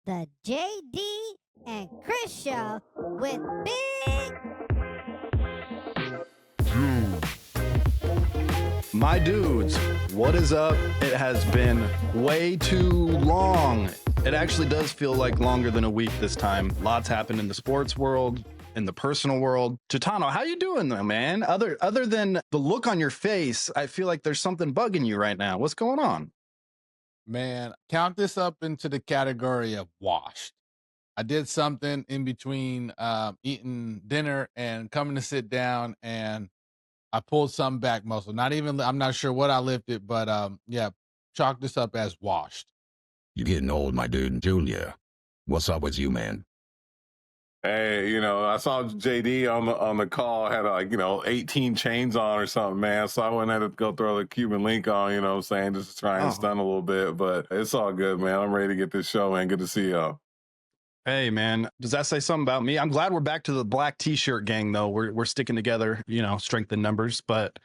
the JD and Chris Show with Big. My dudes, what is up? It has been way too long. It actually does feel like longer than a week this time. Lots happened in the sports world, in the personal world. Chitano, how you doing though, man? Other than the look on your face, I feel like there's something bugging you right now. What's going on? Man, count this up into the category of washed. I did something in between eating dinner and coming to sit down, and I pulled some back muscle. I'm not sure what I lifted, but yeah, chalk this up as washed. You're getting old, my dude. Julia, what's up with you, man? Hey, I saw JD on the call had 18 chains on or something, man. So I went and had to go throw the Cuban link on, what I'm saying, just to try and stun a little bit. But it's all good, man. I'm ready to get this show, man. Good to see y'all. Hey, man, does that say something about me? I'm glad we're back to the black T-shirt gang, though. We're sticking together, strength in numbers. But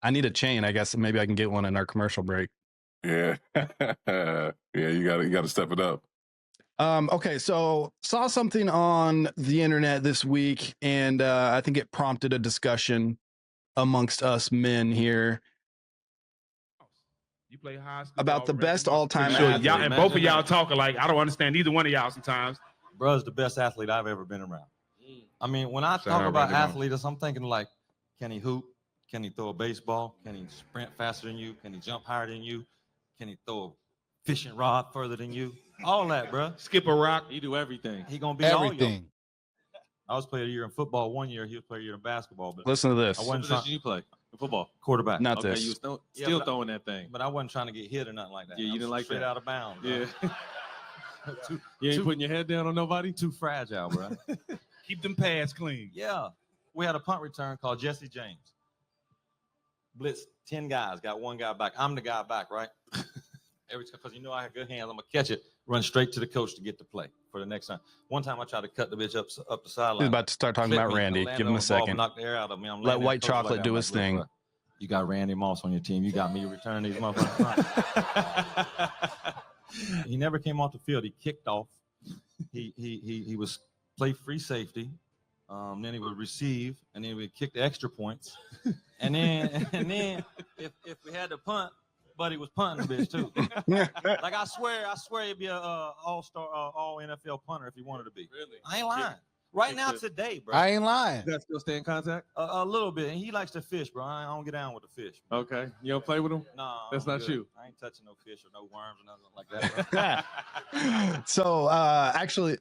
I need a chain. I guess maybe I can get one in our commercial break. Yeah, yeah, you got to step it up. Okay, so saw something on the internet this week, and I think it prompted a discussion amongst us men here. You play high school about the best all-time sure athlete. y'all, and both of y'all talking like I don't understand either one of y'all sometimes. Bruh's the best athlete I've ever been around. I mean, when I talk about athletes, I'm thinking like, can he hoop? Can he throw a baseball? Can he sprint faster than you? Can he jump higher than you? Can he throw a fishing rod further than you? All that, bruh. Skip a rock. He do everything. He gonna be all you. I was player of the year in football 1 year. He was player of the year in basketball. But listen to this. I wasn't trying. You play in football? Quarterback. Not okay, this. you was still throwing that thing. But I wasn't trying to get hit or nothing like that. Yeah, you didn't like straight that. out of bounds. Yeah. You ain't putting your head down on nobody? Too fragile, bro. Keep them pads clean. Yeah. We had a punt return called Jesse James. Blitz 10 guys, got one guy back. I'm the guy back, right? Because I have good hands, I'm gonna catch it, run straight to the coach to get the play for the next time. One time I tried to cut the bitch up the sideline. He's about to start talking about Randy. Give him a second. Knock the air out of me. Let White Chocolate do his thing. You got Randy Moss on your team. You got me returning these motherfuckers. He never came off the field. He kicked off. He was play free safety. Then he would receive, and then he would kick the extra points. And then if we had to punt, Buddy was punting the bitch too. Like I swear he'd be a all-star, all NFL punter if he wanted to be. Really? I ain't lying. Right now today, bro. I ain't lying. You guys still stay in contact? A little bit, and he likes to fish, bro. I don't get down with the fish. Bro. Okay. You don't play with him? No, that's not you. I ain't touching no fish or no worms or nothing like that. Bro. So actually,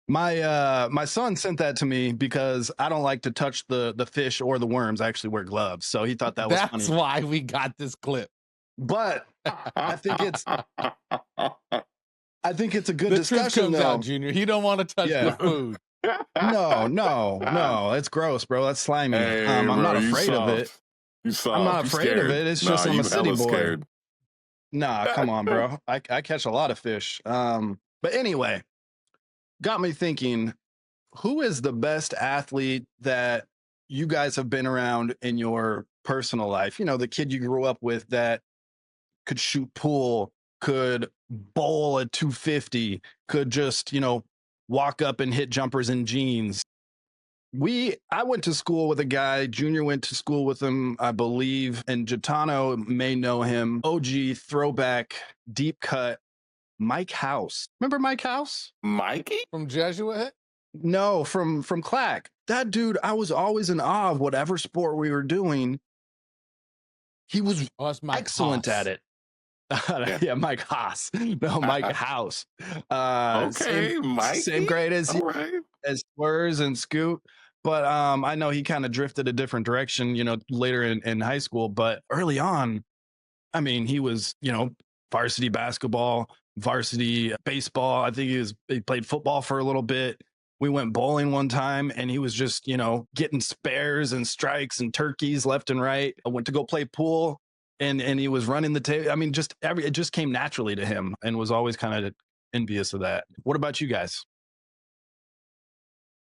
my son sent that to me because I don't like to touch the fish or the worms. I actually wear gloves, so he thought that was funny. That's why we got this clip. But I think it's a good the discussion. Truth comes though. out, Junior. He don't want to touch the food. No, it's gross, bro. That's slimy. Hey, I'm bro, not afraid of it. I'm not afraid of it. It's just I'm a city boy. Scared. Nah, come on, bro. I catch a lot of fish. But anyway, got me thinking, who is the best athlete that you guys have been around in your personal life? The kid you grew up with that could shoot pool, could bowl at 250, could just, walk up and hit jumpers in jeans. I went to school with a guy, Junior went to school with him, I believe, and Gitano may know him. OG, throwback, deep cut, Mike House. Remember Mike House? Mikey? From Jesuit? No, from Clack. That dude, I was always in awe of whatever sport we were doing. He was excellent at it. Yeah, Mike Haas. No, Mike House. Okay, Mike. Same grade as Swerves and Scoot. But I know he kind of drifted a different direction, later in high school. But early on, I mean, he was, varsity basketball, varsity baseball. I think he played football for a little bit. We went bowling one time and he was just, getting spares and strikes and turkeys left and right. I went to go play pool. And he was running the table. I mean, it just came naturally to him, and was always kind of envious of that. What about you guys?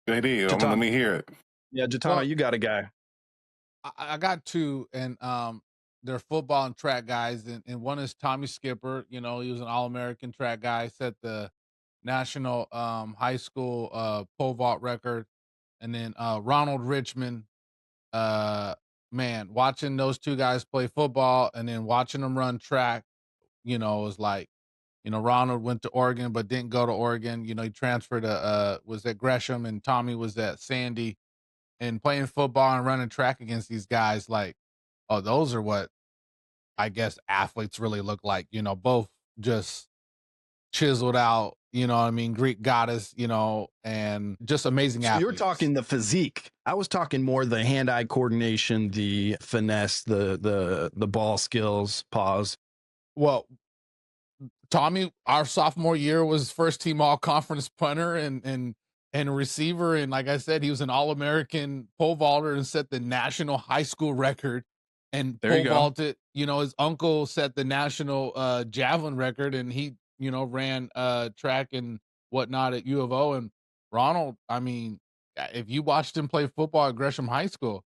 JD, let me hear it. Yeah, Gitano, you got a guy. I got two, and they're football and track guys, and one is Tommy Skipper. He was an All-American track guy, set the national high school pole vault record. And then Ronald Richmond, man, watching those two guys play football and then watching them run track, was like, Ronald went to Oregon but didn't go to Oregon. He transferred to was at Gresham, and Tommy was at Sandy, and playing football and running track against these guys, like, oh, those are what I guess athletes really look like, both just chiseled out, Greek goddess, and just amazing athletes. You're talking the physique. I was talking more the hand-eye coordination, the finesse, the ball skills, pause. Well, Tommy, our sophomore year, was first team all conference punter and receiver. And like I said, he was an All-American pole vaulter and set the national high school record and pole vaulted. His uncle set the national javelin record, and he, ran track and whatnot at U of O. And Ronald, I mean, if you watched him play football at Gresham High School,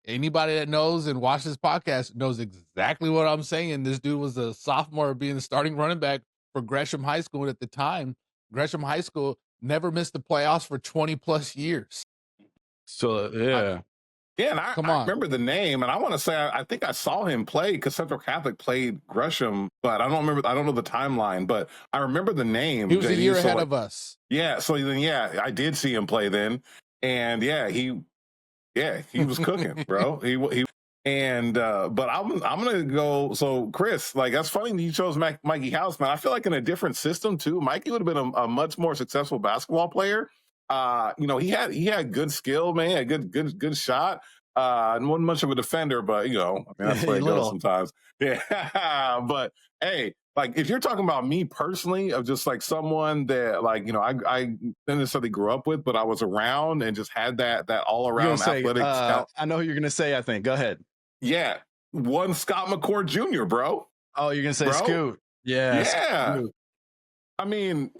anybody that knows and watches this podcast knows exactly what I'm saying. This dude was a sophomore being the starting running back for Gresham High School. And at the time, Gresham High School never missed the playoffs for 20 plus years. So, yeah. And I remember the name, and I want to say I think I saw him play because Central Catholic played Gresham, but I don't know the timeline, but I remember the name. He was a year ahead of us. Yeah, so then I did see him play then, and he was cooking, bro. But I'm gonna go. So Chris, like, that's funny that you chose Mikey House, man. I feel like in a different system too, Mikey would have been a much more successful basketball player. He had good skill, man. He had good shot. And wasn't much of a defender, but that's where it goes sometimes. Yeah, but hey, like, if you're talking about me personally, of just like someone that, like, I didn't necessarily grew up with, but I was around and just had that all around athletic. I know who you're gonna say. I think. Go ahead. Yeah, one Scott McCord Jr., bro. Oh, you're gonna say Scoot? Yeah. Scoot. I mean,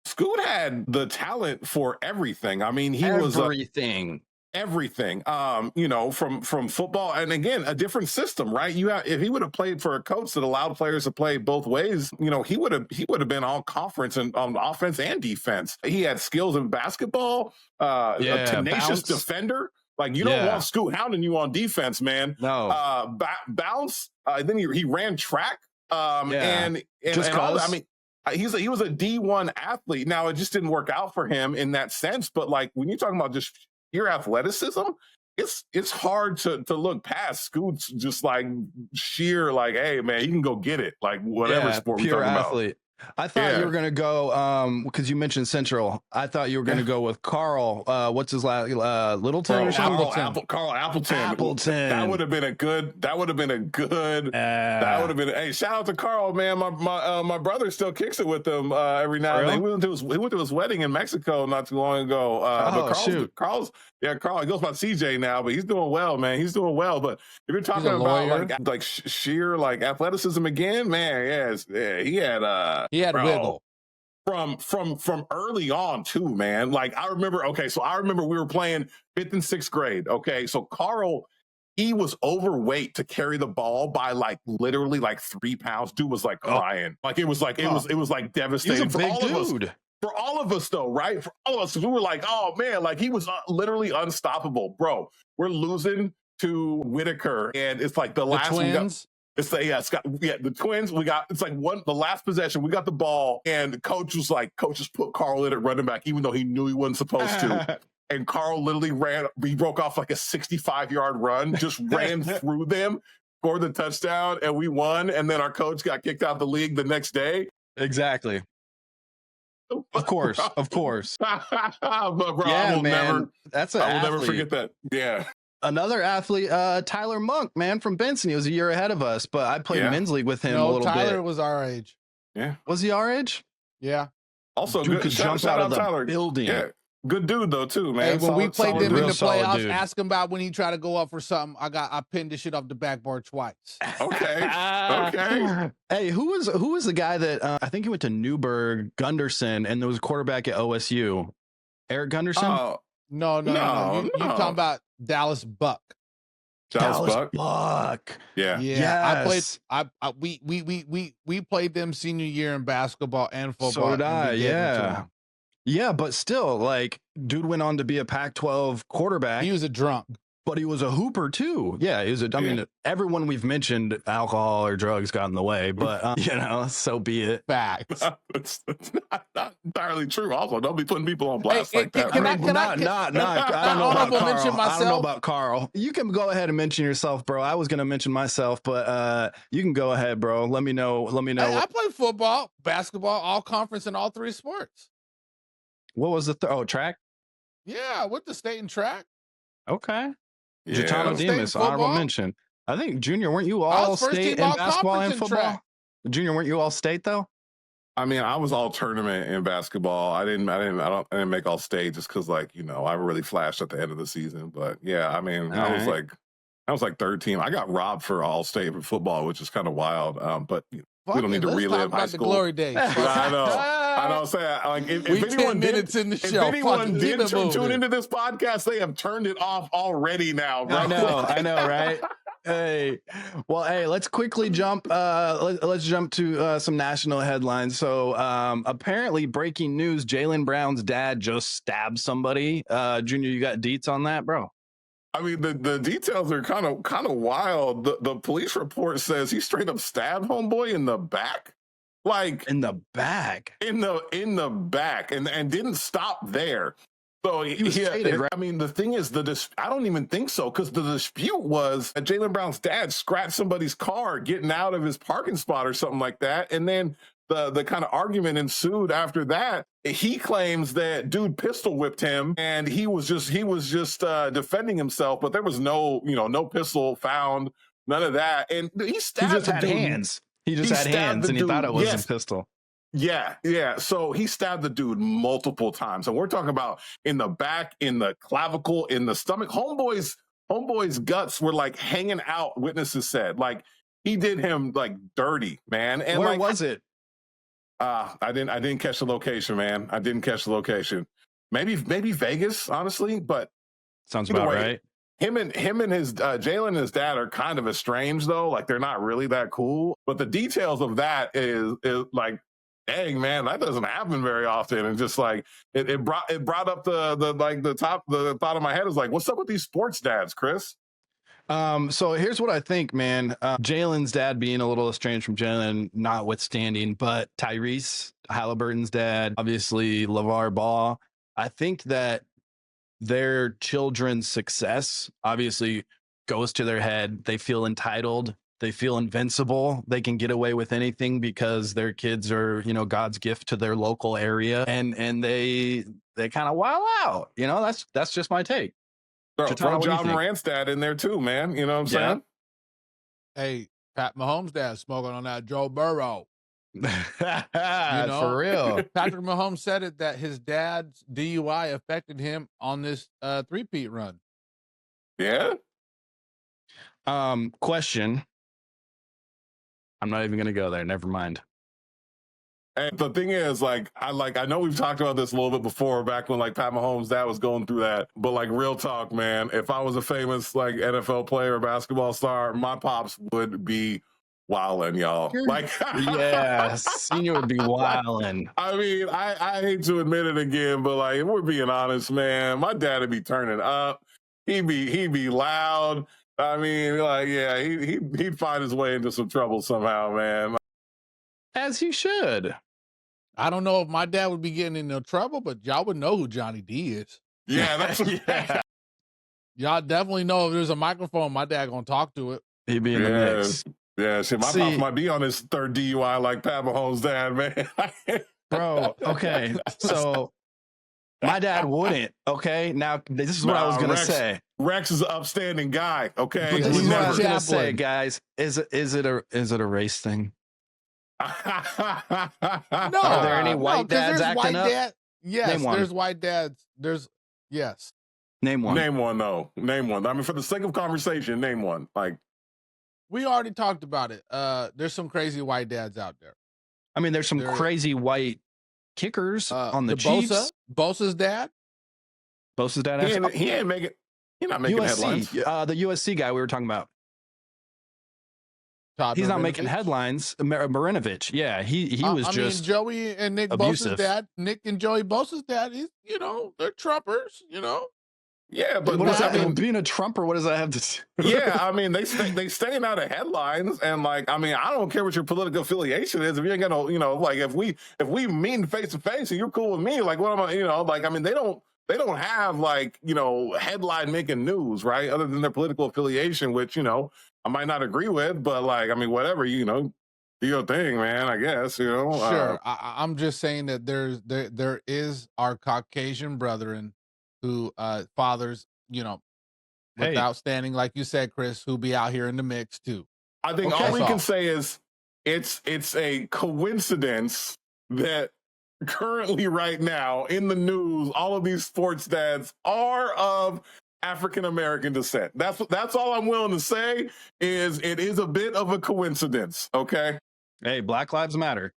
Scoot had the talent for everything. I mean, he was everything. From football, and again, a different system, right? If he would have played for a coach that allowed players to play both ways, he would have been all conference and on offense and defense. He had skills in basketball, a tenacious defender. Like, you don't want Scoot hounding you on defense, man. No. Bounce. Then he ran track. And all, I mean, he was a D1 athlete. Now, it just didn't work out for him in that sense. But like, when you're talking about just pure athleticism, it's hard to look past Scoot's just like sheer, like, hey man, he can go get it. Like, whatever sport we're talking athlete. About. I thought you were going to go, because you mentioned Central. I thought you were going to go with Carl. What's his last, Littleton or something? Carl Appleton. That would have been a good, hey, shout out to Carl, man. My brother still kicks it with him every now and then. He went to his wedding in Mexico not too long ago. But Carl, he goes by CJ now, but he's doing well, man. He's doing well. But if you're talking about like sheer like athleticism again, man, he had wiggle from early on too, man. Like, I remember we were playing 5th and 6th grade. Okay, so Carl, he was overweight to carry the ball by like literally like 3 pounds. Dude was like crying. Like, it was like devastating. He's a big dude. For all of us, though, right? For all of us, we were like, oh man, like, he was literally unstoppable, bro. We're losing to Whitaker, and it's like the last Twins. The Twins. It's like the last possession. We got the ball, and the coach just put Carl in at running back, even though he knew he wasn't supposed to. And Carl literally he broke off like a 65-yard run, just ran through them, scored the touchdown, and we won. And then our coach got kicked out of the league the next day. Exactly. Of course. But bro, I will never forget that. Yeah. Another athlete, Tyler Monk, man, from Benson. He was a year ahead of us, but I played men's league with him a little bit. Tyler was our age. Yeah. Was he our age? Yeah. Also, dude good could jump out of the building. Yeah. Good dude though too, man. Hey, when we played them in the playoffs, ask him about when he tried to go up for something. I pinned this shit off the backboard twice. Okay. Hey, who was the guy that I think he went to Newburgh, Gunderson, and there was a quarterback at OSU, Eric Gunderson? No. You're talking about Dallas Buck. Dallas Buck. Buck. Yeah. Yes. We played them senior year in basketball and football. So did and I. we gave them to Yeah. them. Yeah, but still, like, dude went on to be a Pac-12 quarterback. He was a drunk. But he was a hooper too. Yeah, he was I mean, everyone we've mentioned, alcohol or drugs got in the way, but you know, so be it. Facts. It's not entirely true. Also, don't be putting people on blast like that. I don't know about Carl. I don't know about Carl. You can go ahead and mention yourself, bro. I was gonna mention myself, but you can go ahead, bro. Let me know. I played football, basketball, all conference in all three sports. What was the track? Yeah, with the state and track. Okay. Yeah. Jatano Demas, honorable mention. I think Junior, weren't you all state in basketball and football? Junior, weren't you all state though? I mean, I was all tournament in basketball. I didn't make all state just because, like, you know, I really flashed at the end of the season. But yeah, I mean, I was like 13. I got robbed for all state in football, which is kind of wild. But we don't need to relive high school. The glory days. I know. I'm saying, like, if anyone did tune into this podcast, they have turned it off already now, bro. I know, right? Hey, well, hey, let's quickly jump. Let's jump to some national headlines. So, apparently, breaking news: Jaylen Brown's dad just stabbed somebody. Junior, you got deets on that, bro? I mean, the details are kind of wild. The police report says he straight up stabbed homeboy in the back. Like in the back, and didn't stop there. So he stated, right? I mean, the thing is, I don't even think so, because the dispute was that Jaylen Brown's dad scratched somebody's car getting out of his parking spot or something like that, and then the kind of argument ensued after that. He claims that dude pistol whipped him, and he was just defending himself, but there was no pistol found, none of that, and he stabbed. He just had hands. He just had hands, and he thought it was a pistol. Yeah. So he stabbed the dude multiple times. And we're talking about in the back, in the clavicle, in the stomach. Homeboy's guts were like hanging out, witnesses said. Like, he did him like dirty, man. And where was it? I didn't catch the location, man. I didn't catch the location. Maybe Vegas, honestly, but sounds about right. Him and his Jaylen and his dad are kind of estranged though. Like, they're not really that cool. But the details of that is like, dang, man, that doesn't happen very often. And just like it brought up the thought of my head is like, what's up with these sports dads, Chris? So here's what I think, man. Jaylen's dad being a little estranged from Jaylen, notwithstanding, but Tyrese Halliburton's dad, obviously LeVar Ball, I think that their children's success obviously goes to their head. They feel entitled. They feel invincible. They can get away with anything because their kids are, God's gift to their local area, and they kind of wild out. That's just my take. Throw John Morant's dad in there too, man. You know what I'm saying? Hey, Pat Mahomes' dad smoking on that Joe Burrow. For real. Patrick Mahomes said it that his dad's DUI affected him on this three-peat run. Yeah. Question. I'm not even gonna go there. Never mind. And the thing is, I know we've talked about this a little bit before, back when like Pat Mahomes' dad was going through that. But like, real talk, man, if I was a famous like NFL player or basketball star, my pops would be wildin', y'all. Like, yeah, Senior would be wildin'. I mean, I hate to admit it again, but like, if we're being honest, man, my dad would be turning up. He'd be loud. I mean, like, yeah, he'd find his way into some trouble somehow, man. As he should. I don't know if my dad would be getting into trouble, but y'all would know who Johnny D is. Yeah, that's yeah. Y'all definitely know if there's a microphone, my dad gonna talk to it. He'd be in the mix. Yeah, shit, my pops might be on his third DUI like Pat Mahomes' dad, man. Bro, okay, so my dad wouldn't. Okay, now this is what I was gonna say. Rex is an upstanding guy. Okay, this is what I was gonna say, guys. Is it a race thing? No. Are there any white dads acting up? Yes, there's white dads. Yes. Name one. Name one, though. Name one. I mean, for the sake of conversation, name one. Like, we already talked about it. There's some crazy white dads out there. I mean, there's some crazy white kickers on the Chiefs. Bosa's dad. Bosa's dad. He ain't He's not making headlines. The USC guy we were talking about. He's not making headlines. Marinovich. Yeah, he was just. I mean, Joey and Nick abusive. Bosa's dad. Nick and Joey Bosa's dad. He's, they're Trumpers. Yeah, but what does that mean? Being a Trumper, what does that have to do? Yeah, I mean, they staying out of headlines, and I don't care what your political affiliation is. If you ain't got no, if we meet face to face and you're cool with me, what am I? They don't have headline making news, right? Other than their political affiliation, which I might not agree with, but whatever, do your thing, man. I guess Sure, I'm just saying that there is our Caucasian brethren who fathers, without standing, like you said, Chris, who be out here in the mix too. I think all we can say is it's a coincidence that currently right now in the news, all of these sports dads are of African American descent. That's all I'm willing to say. Is it is a bit of a coincidence? Okay. Hey, Black Lives Matter.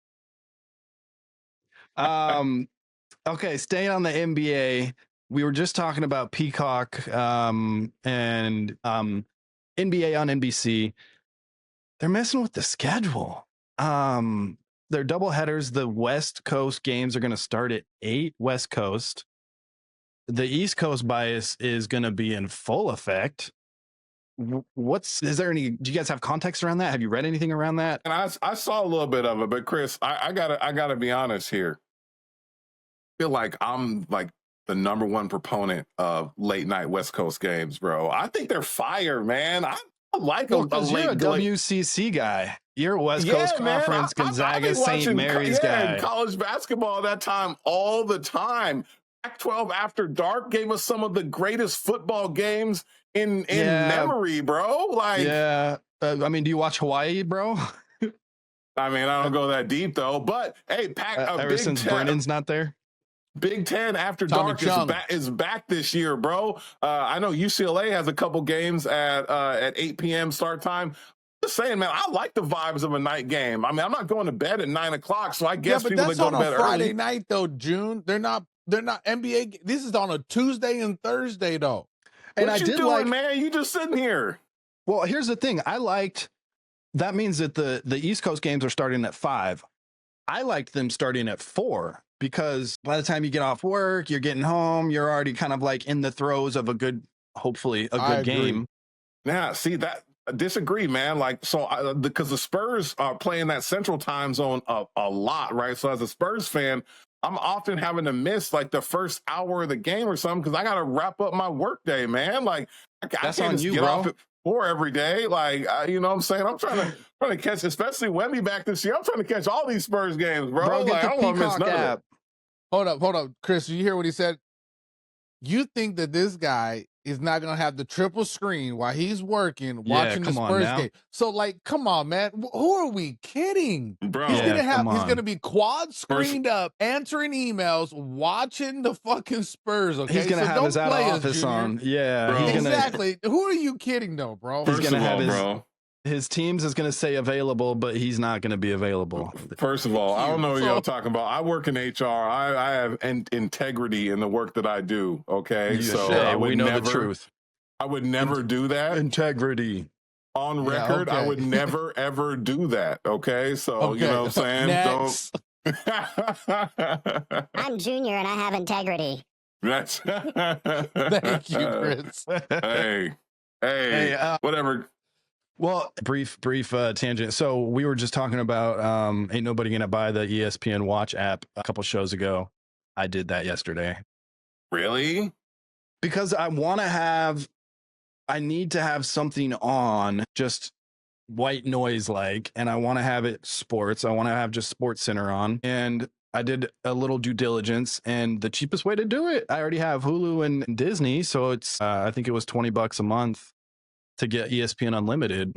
Okay, staying on the NBA. We were just talking about Peacock and NBA on NBC. They're messing with the schedule. They're double headers. The West Coast games are going to start at 8 West Coast. The East Coast bias is going to be in full effect. Do you guys have context around that? Have you read anything around that? And I saw a little bit of it, but Chris, I gotta be honest here. I feel like I'm the number one proponent of late night West Coast games, bro. I think they're fire, man. I like you're a WCC guy. You're a West Coast Conference, Gonzaga, St. Mary's guy. College basketball at that time, all the time. Pac-12 After Dark gave us some of the greatest football games in memory, bro. Do you watch Hawaii, bro? I don't go that deep though. But hey, ever since Brennan's not there. Big Ten After Dark is back this year, bro. I know UCLA has a couple games at 8 p.m. start time. Just saying, man, I like the vibes of a night game. I'm not going to bed at 9 o'clock, so I guess people that go to bed early. Friday night though, June. They're not NBA. This is on a Tuesday and Thursday though. And what you doing, man? You just sitting here. Well, here's the thing. That means that the East Coast games are starting at 5. I liked them starting at 4. Because by the time you get off work, you're getting home, you're already kind of in the throes of hopefully a good game. Yeah, see that. Disagree, man. Because the Spurs are playing that Central Time zone a lot, right? So as a Spurs fan, I'm often having to miss the first hour of the game or something because I got to wrap up my work day, man. I That's can't on just you, get bro. off at 4 every day. You know what I'm saying? I'm trying to catch, especially Wemby back this year. I'm trying to catch all these Spurs games, bro. Get the I don't want to miss Peacock none of app. it. Hold up. Chris, you hear what he said? You think that this guy is not going to have the triple screen while he's working, watching the Spurs game. So, come on, man. Who are we kidding? Bro, he's going to be quad screened up, answering emails, watching the fucking Spurs, okay? He's going to have his out of office on. Yeah. Bro. Exactly. Who are you kidding, though, bro? He's going to have his teams is going to say available, but he's not going to be available. First of all, I don't know what y'all talking about. I work in HR. I have integrity in the work that I do. Okay, we know the truth. I would never do that. Integrity on record. I would never ever do that. Okay, so you know what I'm saying. Next. Don't. I'm Junior and I have integrity. That's. Thank you, Chris. Hey, whatever. Well, brief tangent. So we were just talking about ain't nobody gonna buy the ESPN Watch app a couple shows ago. I did that yesterday. Really? Because I need to have something on just white noise and I want to have it sports. I want to have just Sports Center on. And I did a little due diligence, and the cheapest way to do it, I already have Hulu and Disney, so it's I think it was $20 a month to get ESPN Unlimited.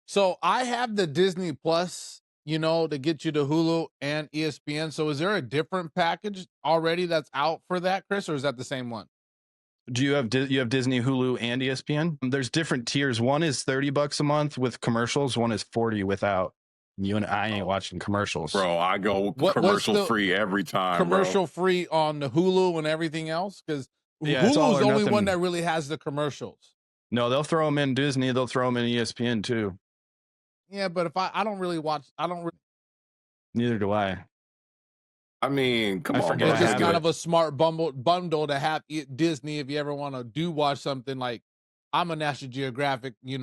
So I have the Disney Plus, to get you to Hulu and ESPN. So is there a different package already that's out for that, Chris, or is that the same one? Do you have Disney, Hulu, and ESPN? There's different tiers. One is $30 a month with commercials. One is $40 without. You and I ain't watching commercials, bro. I go commercial free every time. Commercial free on the Hulu and everything else, because Yeah, it's all Hulu's or the only nothing. one that really has the commercials. No, they'll throw them in Disney. They'll throw them in ESPN too. Yeah, but if I don't really watch, Neither do I. I mean, come I on, forget bro. it's just have kind it. of a smart bundle to have Disney if you ever want to watch something like. I'm a National Geographic, You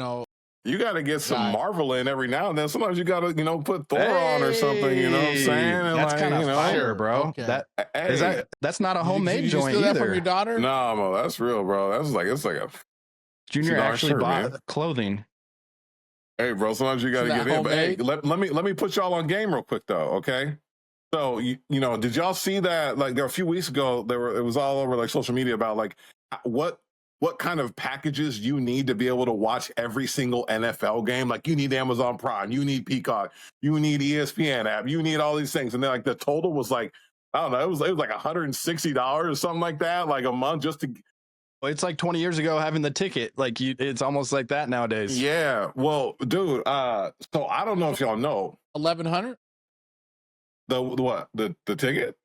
got to get some Marvel in every now and then. Sometimes you got to, put Thor on or something. You know what I'm saying? And That's kind of fire, Sure, bro. okay. That's not a homemade Did you joint steal that either. from your daughter? No, bro, that's real, bro. It's like a Junior $2 actually shirt, bought man. clothing. Hey, bro, sometimes you got to Isn't get that in. But hey, homemade? let me put y'all on game real quick though, okay? So did y'all see that? Like there a few weeks ago, it was all over like social media about like what kind of packages you need to be able to watch every single NFL game. Like you need Amazon Prime, you need Peacock, you need ESPN app, you need all these things. And then like the total was like, I don't know, it was like $160 or something like that, like a month just to. It's like 20 years ago having the ticket. Like it's almost like that nowadays. Yeah, well, dude. So I don't know if y'all know $1,100. the what the ticket.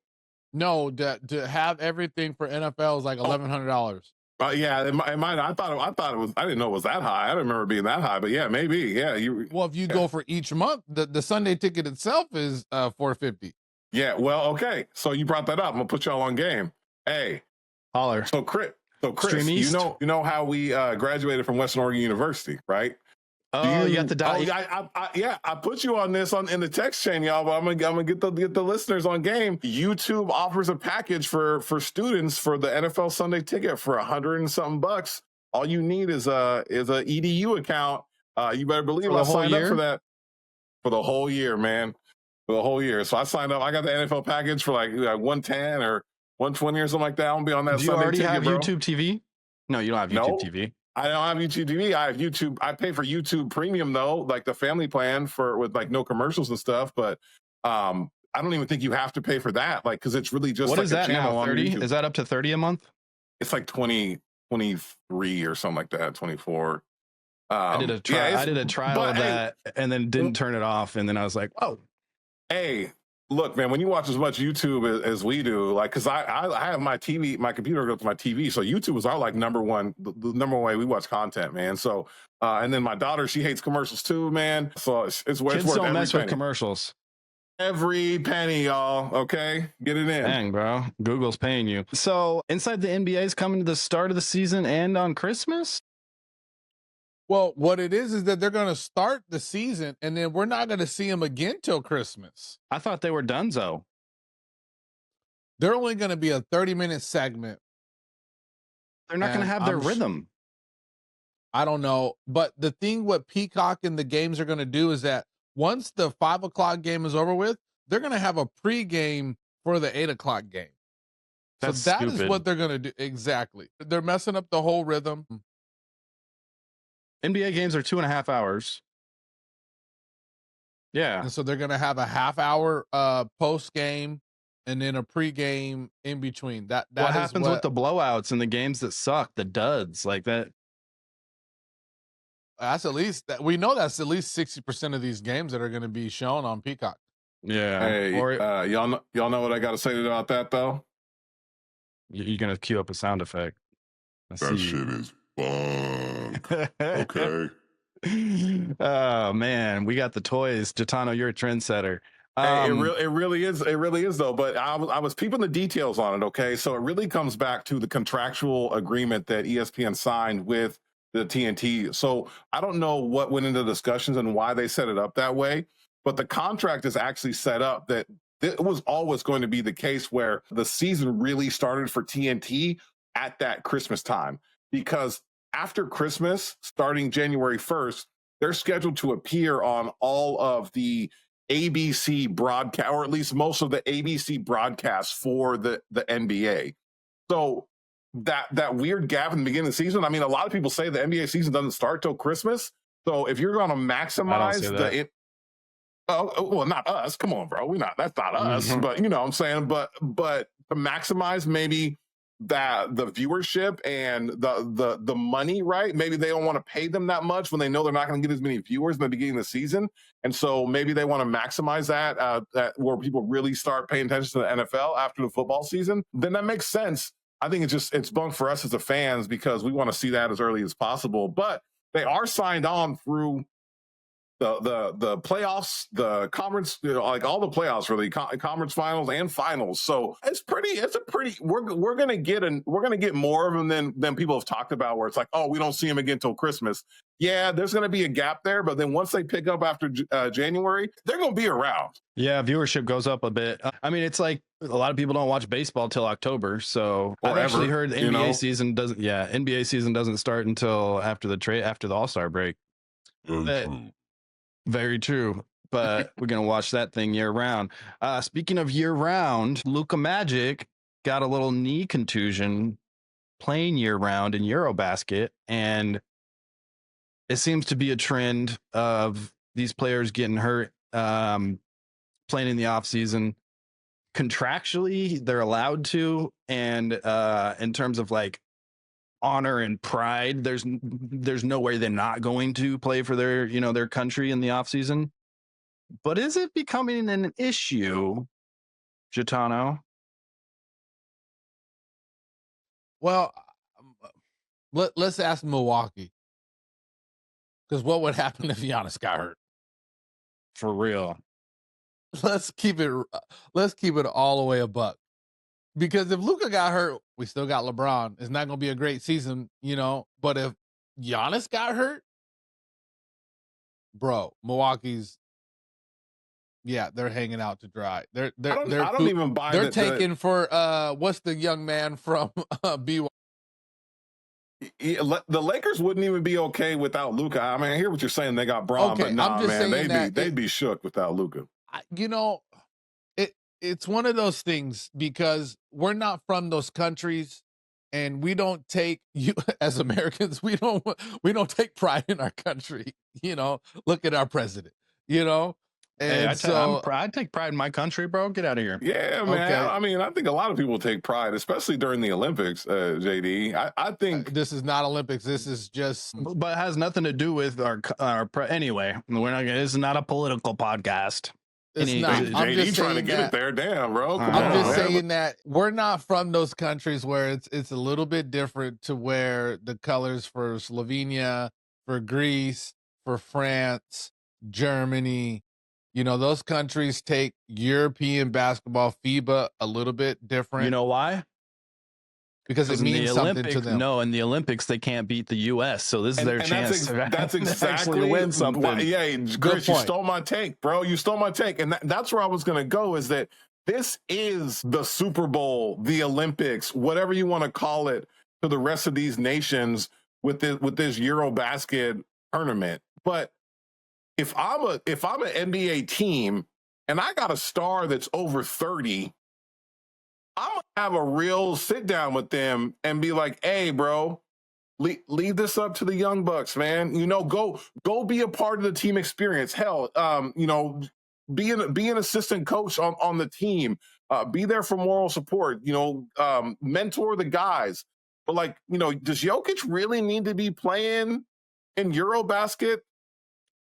No, to have everything for NFL is like $1,100. Yeah, it might. I thought it was. I didn't know it was that high. I didn't remember it being that high. But yeah, maybe. Yeah, Well, if you go for each month, the Sunday ticket itself is $450. Yeah. Well, okay. So you brought that up. I'm gonna put y'all on game. Hey, holler. So Chris, Stream East? you know how we graduated from Western Oregon University, right? Oh, you got the dot. I put you on this in the text chain, y'all. But I'm gonna get the listeners on game. YouTube offers a package for students for the NFL Sunday ticket for $100 and something bucks. All you need is a EDU account. You better believe I signed up for that for the whole year, man. For the whole year. So I signed up. I got the NFL package for like 110 or 120 or something like that. I'm gonna be on that. Do you Sunday already ticket, have bro. YouTube TV? No, you don't have YouTube TV. I don't have YouTube TV. I have YouTube. I pay for YouTube Premium though, like the family plan with like no commercials and stuff. But I don't even think you have to pay for that, like because it's really just what like is a that channel now? on 30? YouTube. Is that up to 30 a month? It's like 23 or something like that. 24. I did a trial of that and then didn't turn it off, and then I was like, oh. Hey, look, man, when you watch as much YouTube as we do, like, because I have my TV, my computer goes to my TV, so YouTube is our like the number one way we watch content, man. So, and then my daughter, she hates commercials too, man. So it's worth Kids don't mess penny. with commercials. Every penny, y'all. Okay, get it in. Dang, bro, Google's paying you. So, inside the NBA is coming to the start of the season and on Christmas. Well, what it is that they're going to start the season, and then we're not going to see them again till Christmas. I thought they were donezo. They're only going to be a 30-minute segment. They're not going to have their rhythm. I don't know. But the thing what Peacock and the games are going to do is that once the 5 o'clock game is over with, they're going to have a pregame for the 8 o'clock game. That's so that stupid. is what they're going to do. Exactly. They're messing up the whole rhythm. NBA games are 2.5 hours. Yeah. And so they're going to have a half-hour post game and then a pregame in between. That what happens with the blowouts and the games that suck, the duds like that? That's at least we know that's at least 60% of these games that are going to be shown on Peacock. Yeah. Hey, y'all know what I got to say about that though? You're going to cue up a sound effect. That shit is bunk. Okay. Oh man, we got the toys. Gitano, you're a trendsetter. Hey, it really is though. But I was peeping the details on it. Okay, so it really comes back to the contractual agreement that ESPN signed with the TNT. So I don't know what went into discussions and why they set it up that way, but the contract is actually set up that it was always going to be the case where the season really started for TNT at that Christmas time, because after Christmas, starting January 1st, they're scheduled to appear on all of the ABC broadcast, or at least most of the ABC broadcasts for the NBA. So that weird gap in the beginning of the season, I mean, a lot of people say the NBA season doesn't start till Christmas. So if you're going to maximize well, not us. Come on, bro. That's not us. Mm-hmm. But you know what I'm saying? But to maximize maybe that the viewership and the money, right? Maybe they don't want to pay them that much when they know they're not going to get as many viewers in the beginning of the season. And so maybe they want to maximize that where people really start paying attention to the NFL after the football season. Then that makes sense I think it's bunk for us as the fans because we want to see that as early as possible. But they are signed on through the playoffs, the conference, like all the playoffs really, conference finals and finals. So we're gonna get more of them than people have talked about, where it's like, oh, we don't see them again until Christmas. Yeah, there's gonna be a gap there, but then once they pick up after January, they're gonna be around. Yeah, viewership goes up a bit. I mean, it's like a lot of people don't watch baseball till October. So I've actually heard the NBA season doesn't. Yeah, NBA season doesn't start until after the All-Star break. Very true. But we're gonna watch that thing year round. Speaking of year round, Luka Magic got a little knee contusion playing year round in Eurobasket, and it seems to be a trend of these players getting hurt playing in the off season. Contractually, they're allowed to, and in terms of like honor and pride, there's no way they're not going to play for their country in the off season. But is it becoming an issue, Gitano? Well, let's ask Milwaukee, because what would happen if Giannis got hurt? For real. Let's keep it all the way a buck. Because if Luka got hurt, we still got LeBron. It's not going to be a great season, But if Giannis got hurt, bro, Milwaukee's, they're hanging out to dry. I don't even buy. They're taking for what's the young man from BYU? The Lakers wouldn't even be okay without Luka. I mean, I hear what you're saying. They got Braun, but nah, man, they'd be shook without Luka. It's one of those things because we're not from those countries, and we don't take as Americans. We don't take pride in our country. Look at our president. And I take pride in my country, bro. Get out of here. Yeah, man. Okay. I mean, I think a lot of people take pride, especially during the Olympics, JD. I think this is not Olympics. This is just, but it has nothing to do with our anyway. We're not. This is not a political podcast. It's not. JD trying to get it there. Damn, bro. I'm just saying that we're not from those countries where it's a little bit different to where the colors for Slovenia, for Greece, for France, Germany, those countries take European basketball, FIBA, a little bit different. You know why? Because it means something to them. No, in the Olympics, they can't beat the U.S., so this is their chance that's exactly to win something. Yeah, Chris, you stole my take, bro. You stole my take. And that's where I was going to go, is that this is the Super Bowl, the Olympics, whatever you want to call it, to the rest of these nations with this Eurobasket tournament. But if I'm an NBA team and I got a star that's over 30, I'm going to have a real sit down with them and be like, hey, bro, leave this up to the young bucks, man. Go be a part of the team experience. Hell, be an assistant coach on the team. Be there for moral support, mentor the guys. But does Jokic really need to be playing in Eurobasket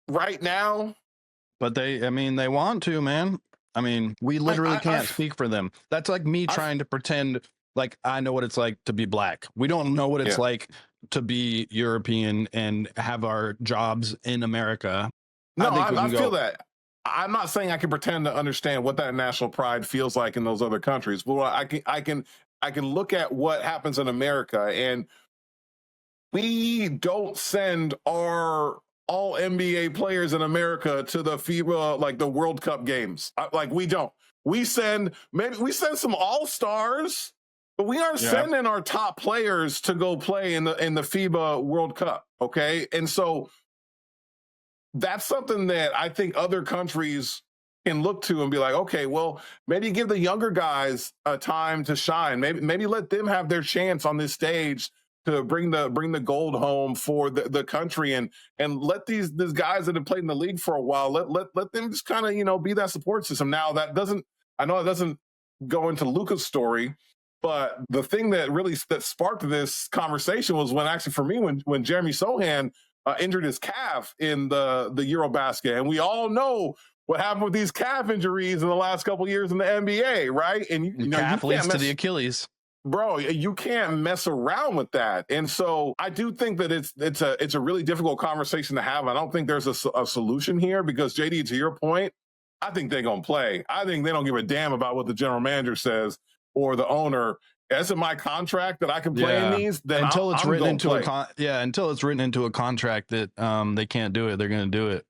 right now? But they want to, man. I mean, we literally can't speak for them. That's like me trying to pretend like I know what it's like to be black. We don't know what it's like to be European and have our jobs in America. No, I feel that. I'm not saying I can pretend to understand what that national pride feels like in those other countries. But I can look at what happens in America, and we don't send our all NBA players in America to the FIBA, like the World Cup games. We don't. We send some all-stars, but we aren't sending our top players to go play in the FIBA World Cup. Okay. And so that's something that I think other countries can look to and be like, okay, well, maybe give the younger guys a time to shine. Maybe let them have their chance on this stage to bring the gold home for the country, and let these guys that have played in the league for a while, let them just kind of be that support system. Now it doesn't go into Luka's story, but the thing that sparked this conversation was when Jeremy Sohan injured his calf in the Eurobasket, and we all know what happened with these calf injuries in the last couple of years in the NBA, right? And calf leads to the Achilles. bro, you can't mess around with that. And so I do think that it's a really difficult conversation to have. I don't think there's a solution here because, JD, to your point, I think they're going to play. I think they don't give a damn about what the general manager says or the owner. That's in my contract that I can play in these. Then until it's written into until it's written into a contract that they can't do it, they're going to do it.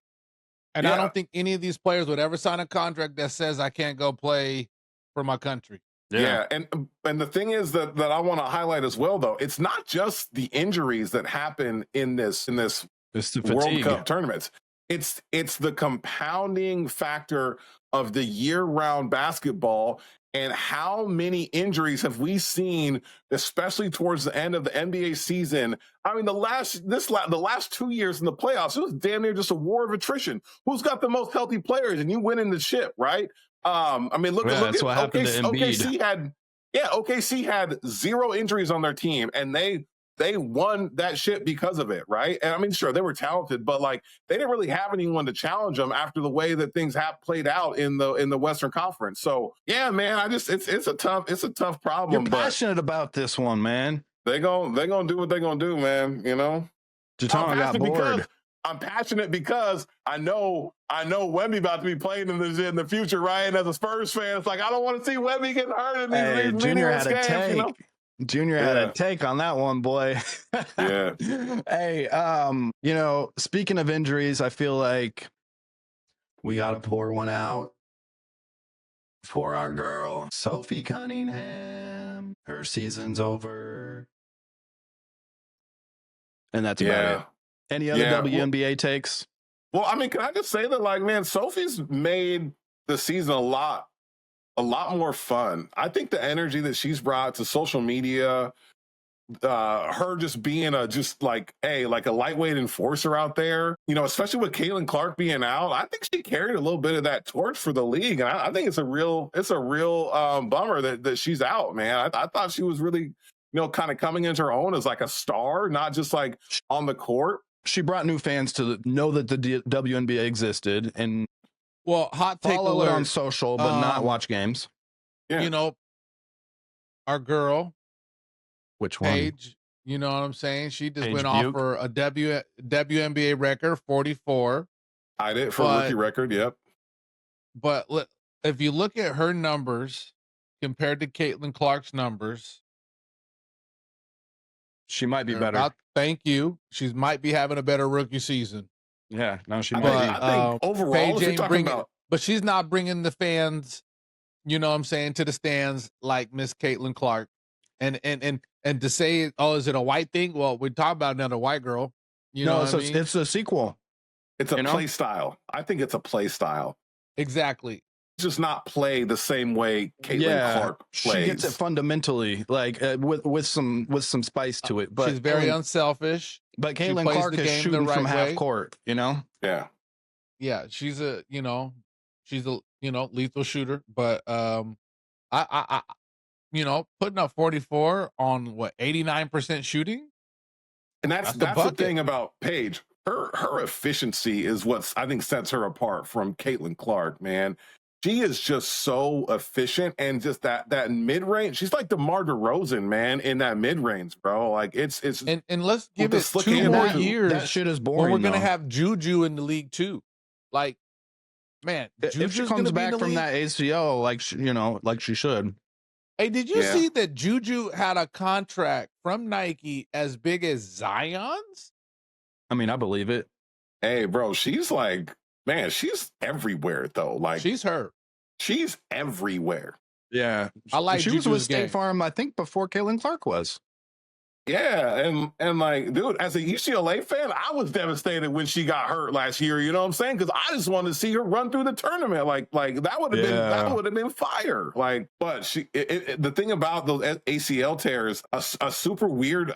And I don't think any of these players would ever sign a contract that says I can't go play for my country. Yeah. And the thing is that I want to highlight as well, though, it's not just the injuries that happen in this World Cup tournaments. It's the compounding factor of the year-round basketball and how many injuries have we seen, especially towards the end of the NBA season. I mean, the last 2 years in the playoffs, it was damn near just a war of attrition. Who's got the most healthy players? And you win in the ship, right? I mean, look that's at what happened to Embiid. OKC had 0 injuries on their team, and they won that shit because of it, right? And I mean, sure, they were talented, but like they didn't really have anyone to challenge them after the way that things have played out in the Western Conference. So yeah, man, it's a tough problem. You're passionate about this one, man. They're gonna do what they're gonna do, man. You know, Jatana got bored. I'm passionate because I know Wemby about to be playing in the future, right? And as a Spurs fan, it's like I don't want to see Wemby getting hurt in these Junior had games, a take. you know? Junior had a take on that one, boy. Yeah. Hey, you know, speaking of injuries, I feel like we got to pour one out for our girl, Sophie Cunningham. Her season's over. And that's about it. Any other WNBA takes? Well, I mean, can I just say that, like, man, Sophie's made the season a lot more fun. I think the energy that she's brought to social media, her just being a lightweight enforcer out there, you know, especially with Caitlin Clark being out, I think she carried a little bit of that torch for the league. And I think it's a real bummer that she's out, man. I thought she was really, you know, kind of coming into her own as like a star, not just like on the court. She brought new fans to know that the WNBA existed and hot take follow alert. it on social, but not watch games. Yeah. You know, our girl, which one? Paige, you know what I'm saying? She just went off for a WNBA record, 44. I did for a rookie record, yep. But if you look at her numbers compared to Caitlin Clark's numbers, she might be better. Thank you. She might be having a better rookie season. Yeah, no, she might be. I think overall, Paige ain't bringing, but she's not bringing the fans, you know what I'm saying, to the stands like Miss Caitlin Clark. And to say, oh, is it a white thing? Well, we talk about another white girl. You know what I mean? It's a sequel. It's a play style. I think it's a play style. Exactly. Just not play the same way Caitlin Clark plays. She gets it fundamentally, like with some spice to it. But she's very unselfish. But Caitlin Clark is shooting from half court, you know? Yeah. Yeah, she's a lethal shooter. But I you know, putting up 44 on 89% shooting. And that's the thing about Paige. Her efficiency is what I think sets her apart from Caitlin Clark, man. She is just so efficient and just that mid-range. She's like DeMar DeRozan, man, in that mid-range, bro. Like it's and let's give it 2 more years. That shit is boring. When we're gonna have Juju in the league too. Like, man, if she comes back from that ACL, like she should. Hey, did you see that Juju had a contract from Nike as big as Zion's? I mean, I believe it. Hey, bro, she's like, man, she's everywhere though. Like she's everywhere. Yeah, I like. She was with State Farm, I think, before Caitlin Clark was. Yeah, and like, dude, as a UCLA fan, I was devastated when she got hurt last year. You know what I'm saying? Because I just wanted to see her run through the tournament. Like that would have been fire. Like, but the thing about those ACL tears, a super weird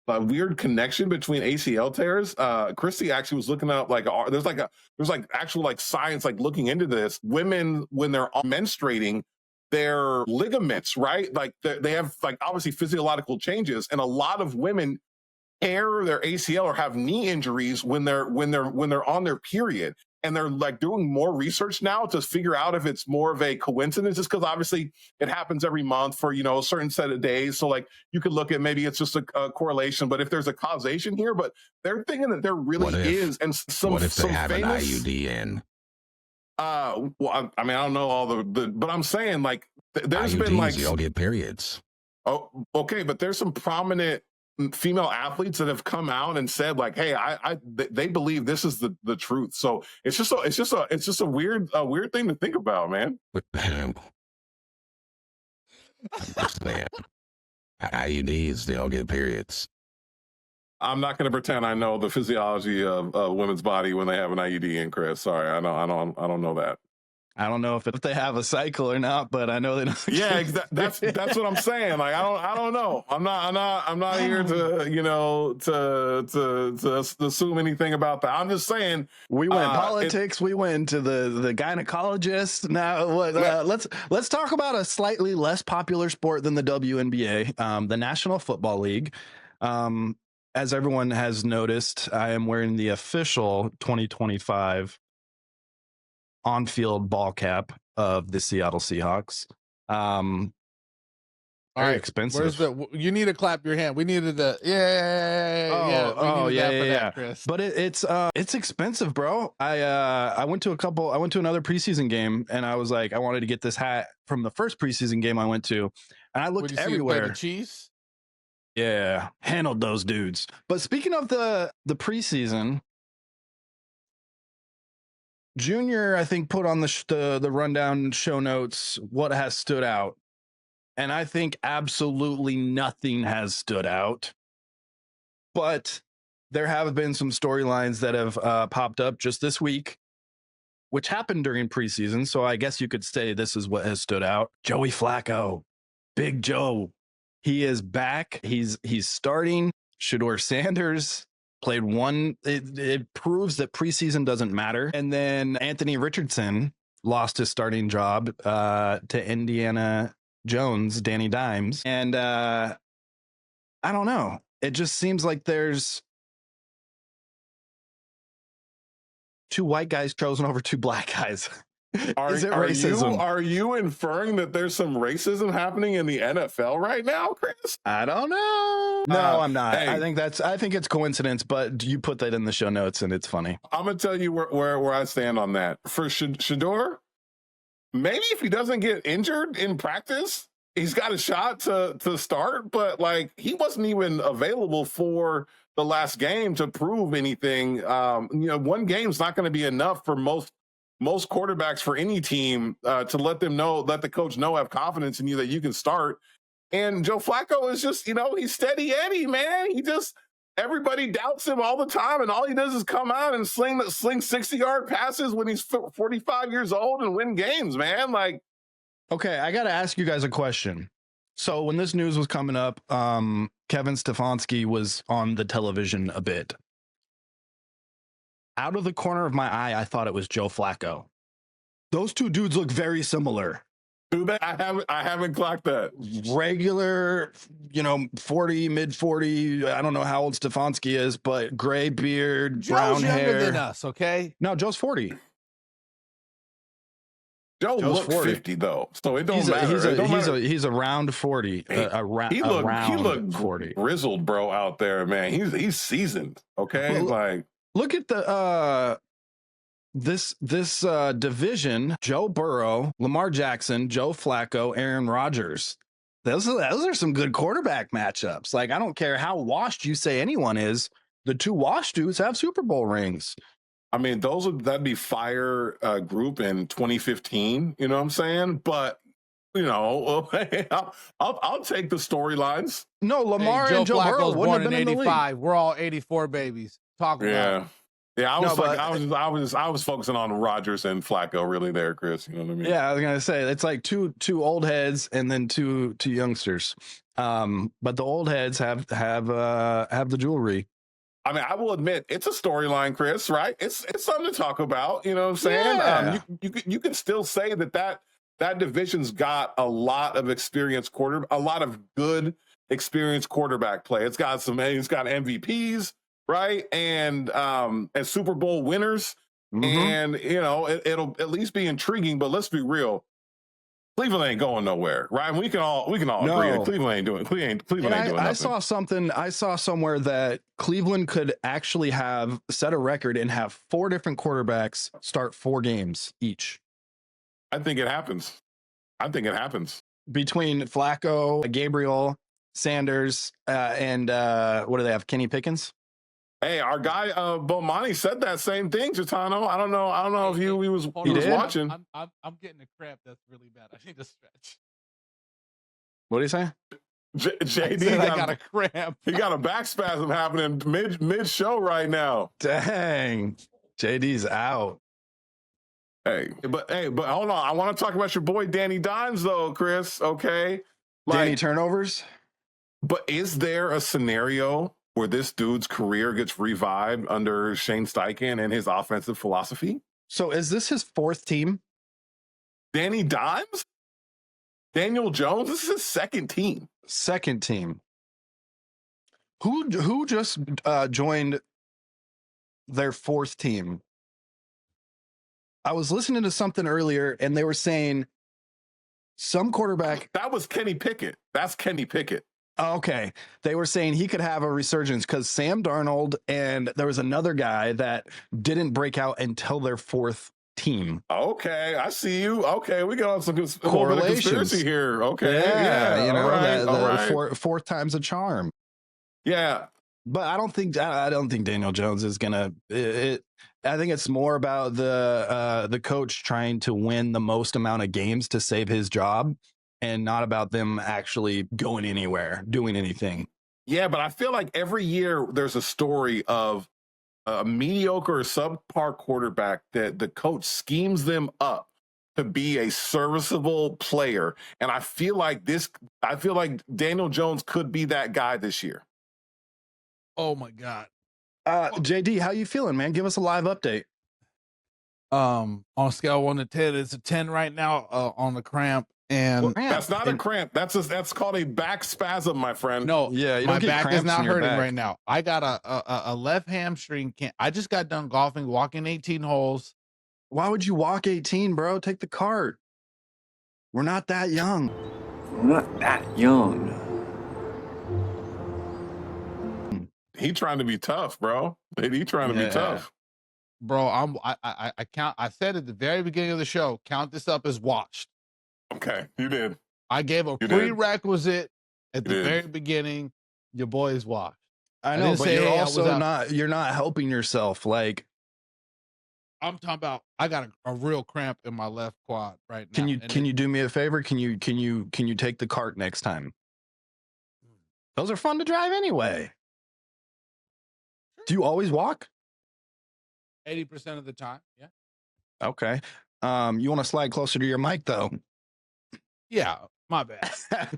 a weird connection between ACL tears. Christy actually was looking up there's actual science looking into this. Women, when they're menstruating, their ligaments, right? Like they have obviously physiological changes, and a lot of women tear their ACL or have knee injuries when they're on their period. and they're like doing more research now to figure out if it's more of a coincidence, just because obviously it happens every month for, a certain set of days. So like you could look at maybe it's just a correlation, but if there's a causation here, but they're thinking that there really is. And what if they have famous, an IUD in? Well, I mean, I don't know all the but I'm saying like there's IUDs, been like, you don't get periods. oh, okay, but there's some prominent female athletes that have come out and said like, hey, they believe this is the truth. So it's just a weird thing to think about, man. IUDs, they don't get periods. I'm not going to pretend I know the physiology of a women's body when they have an IUD in, Chris. Sorry, I don't know that. I don't know if they have a cycle or not, but I know they don't. Yeah, that's what I'm saying. Like I don't know. I'm not here to to assume anything about that. I'm just saying we went politics. We went to the gynecologist. Now let's talk about a slightly less popular sport than the WNBA, the National Football League. As everyone has noticed, I am wearing the official 2025 on-field ball cap of the Seattle Seahawks. All right, expensive. Where's you need to clap your hand. We needed the yeah, Chris. But it's expensive, bro. I went to another preseason game, and I was like, I wanted to get this hat from the first preseason game I went to, and I looked everywhere. The Chiefs. Yeah, handled those dudes. But speaking of the preseason, Junior, I think, put on the rundown show notes what has stood out. And I think absolutely nothing has stood out. But there have been some storylines that have popped up just this week, which happened during preseason. So I guess you could say this is what has stood out. Joey Flacco, Big Joe. He is back. He's starting. Shedeur Sanders played one. It proves that preseason doesn't matter. And then Anthony Richardson lost his starting job to Indiana Jones, Danny Dimes. And I don't know. It just seems like there's two white guys chosen over two black guys. Is it racism? Are you inferring that there's some racism happening in the NFL right now, Chris? I don't know. No, I'm not. Hey, I think it's coincidence, but you put that in the show notes and it's funny. I'm gonna tell you where I stand on that. For Shedeur, maybe if he doesn't get injured in practice, he's got a shot to start, but like he wasn't even available for the last game to prove anything. One game's not going to be enough for most quarterbacks for any team to let the coach know, have confidence in you that you can start. And Joe Flacco is just, he's steady Eddie, man. Everybody doubts him all the time, and all he does is come out and sling 60-yard passes when he's 45 years old and win games, man. Like, okay, I got to ask you guys a question. So when this news was coming up, Kevin Stefanski was on the television a bit. Out of the corner of my eye, I thought it was Joe Flacco. Those two dudes look very similar. I haven't clocked that. Regular, 40, mid 40. I don't know how old Stefanski is, but gray beard, brown hair. Joe's younger than us, okay? No, Joe's 40. Joe's looks 50 though, so it don't matter. He's around 40. He looked 40. Grizzled, bro, out there, man. He's seasoned. Okay, well, look at the this division: Joe Burrow, Lamar Jackson, Joe Flacco, Aaron Rodgers. Those are some good quarterback matchups. Like, I don't care how washed you say anyone is. The two washed dudes have Super Bowl rings. I mean, that'd be fire group in 2015. You know what I'm saying? But I'll take the storylines. No, Lamar and Joe Burrow wouldn't have been in the league. We're all 84 babies. Talk about it. Yeah, I was focusing on Rodgers and Flacco really there, Chris. You know what I mean? Yeah, I was gonna say it's like two old heads and then two youngsters. But the old heads have the jewelry. I mean, I will admit it's a storyline, Chris. Right? It's something to talk about. You know what I'm saying? Yeah. You can still say that division's got a lot of a lot of good experienced quarterback play. It's got MVPs. Right. And Super Bowl winners And, it'll at least be intriguing, but let's be real. Cleveland ain't going nowhere, right? We can all agree that Cleveland ain't doing nothing. I saw somewhere that Cleveland could actually set a record and have 4 different quarterbacks start 4 games each. I think it happens. Between Flacco, Gabriel, Sanders, and what do they have? Kenny Pickens? Hey, our guy Bomani said that same thing, Gitano. I don't know if he was watching. I'm getting a cramp that's really bad. I need to stretch. What do you say? JD I got a cramp. He got a back spasm happening mid show right now. Dang. JD's out. Hey, but hold on. I want to talk about your boy Danny Dimes though, Chris. Okay. Danny turnovers. But is there a scenario where this dude's career gets revived under Shane Steichen and his offensive philosophy? So is this his 4th team? Danny Dimes? Daniel Jones? This is his 2nd team. 2nd team. Who just joined their 4th team? I was listening to something earlier and they were saying some quarterback. That was Kenny Pickett. That's Kenny Pickett. Okay. They were saying he could have a resurgence because Sam Darnold and there was another guy that didn't break out until their 4th team. Okay. I see you. Okay. We got some correlations conspiracy here. Okay. Yeah. Right. 4th time's a charm. Yeah. But I don't think Daniel Jones is gonna. I think it's more about the coach trying to win the most amount of games to save his job, and not about them actually going anywhere, doing anything. Yeah, but I feel like every year there's a story of a mediocre or subpar quarterback that the coach schemes them up to be a serviceable player, and I feel like Daniel Jones could be that guy this year. Oh my God. JD, how you feeling, man? Give us a live update. On a scale of 1 to 10, it's a 10 right now on the cramp. And that's not a cramp. That's called a back spasm, my friend. No, yeah, my back is not hurting right now. I got a left hamstring. I just got done golfing, walking 18 holes. Why would you walk 18, bro? Take the cart. We're not that young. He trying to be tough, bro. He trying to be tough. Bro, I count. I said at the very beginning of the show, count this up as watched. Okay, you did. I gave a prerequisite at the very beginning. Your boy is washed. I know, but you're also you're not helping yourself. Like, I'm talking about, I got a real cramp in my left quad right now. Can you do me a favor? Can you take the cart next time? Those are fun to drive anyway. Do you always walk? 80% of the time, yeah. Okay. You want to slide closer to your mic though? Yeah, my bad.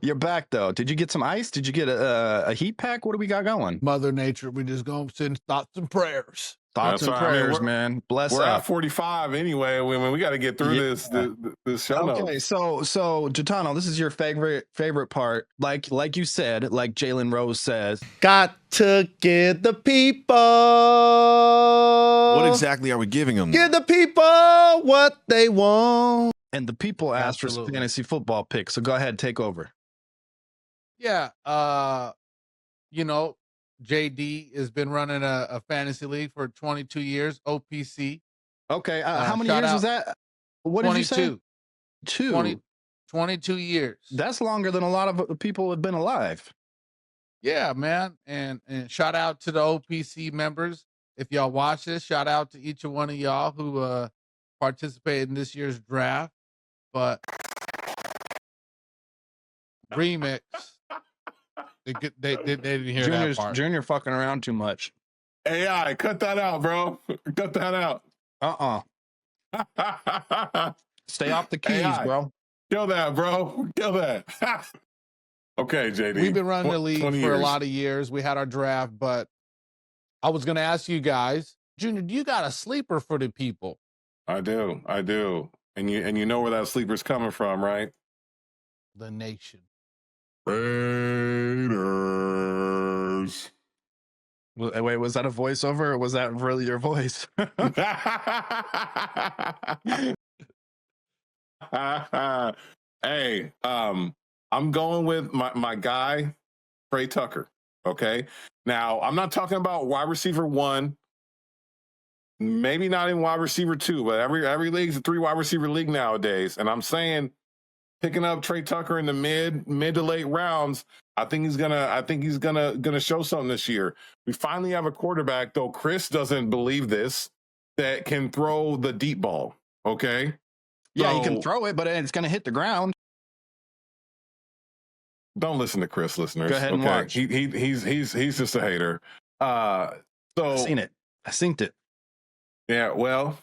You're back though. Did you get some ice? Did you get a heat pack? What do we got going? Mother Nature, we just gonna send thoughts and prayers. Thoughts and prayers, man. Bless We're up. at 45 anyway. We got to get through this show. Okay, notes. so Gitano, this is your favorite part. Like you said, like Jalen Rose says, got to give the people. What exactly are we giving them? Give the people what they want. And the people asked for some fantasy football picks. So go ahead, take over. Yeah, JD has been running a fantasy league for 22 years, OPC. Okay, how many years was that? What 22. did you say? 22 years. That's longer than a lot of people have been alive. Yeah, man. And shout out to the OPC members. If y'all watch this, shout out to each and one of y'all who participated in this year's draft. But remix. They didn't hear that part. Junior fucking around too much. AI, cut that out, bro. Cut that out. Stay off the keys, AI. Bro. Kill that, bro. Kill that. Okay, JD. We've been running the league for a lot of years. We had our draft, but I was going to ask you guys, Junior, do you got a sleeper for the people? I do. And you know where that sleeper's coming from, right? The nation. Raiders. Wait, was that a voiceover or was that really your voice? Hey, I'm going with my guy, Trey Tucker. Okay. Now, I'm not talking about wide receiver 1, maybe not in wide receiver 2, but every league's a 3 wide receiver league nowadays. And I'm saying picking up Trey Tucker in the mid to late rounds, I think he's gonna show something this year. We finally have a quarterback, though Chris doesn't believe this, that can throw the deep ball. Okay. Yeah, he can throw it, but it's gonna hit the ground. Don't listen to Chris, listeners. Go ahead and watch. He's just a hater. So I've seen it. I synced it. Yeah, well,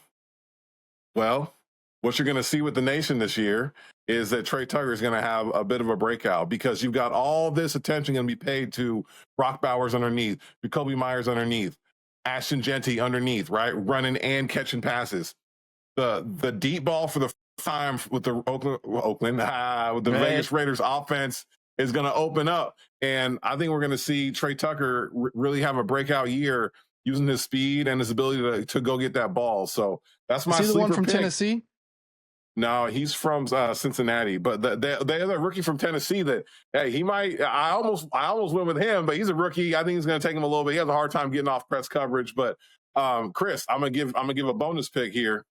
what you're going to see with the nation this year is that Trey Tucker is going to have a bit of a breakout because you've got all this attention going to be paid to Brock Bowers underneath, Jacoby Myers underneath, Ashton Jeanty underneath, right? Running and catching passes. The deep ball for the first time with the with the Vegas Raiders offense is going to open up. And I think we're going to see Trey Tucker really have a breakout year using his speed and his ability to go get that ball. So that's my Is he the one from pick. Tennessee? No, he's from Cincinnati, but the other rookie from Tennessee that, hey, he might, I almost went with him, but he's a rookie. I think he's going to take him a little bit. He has a hard time getting off press coverage, but Chris, I'm going to give a bonus pick here.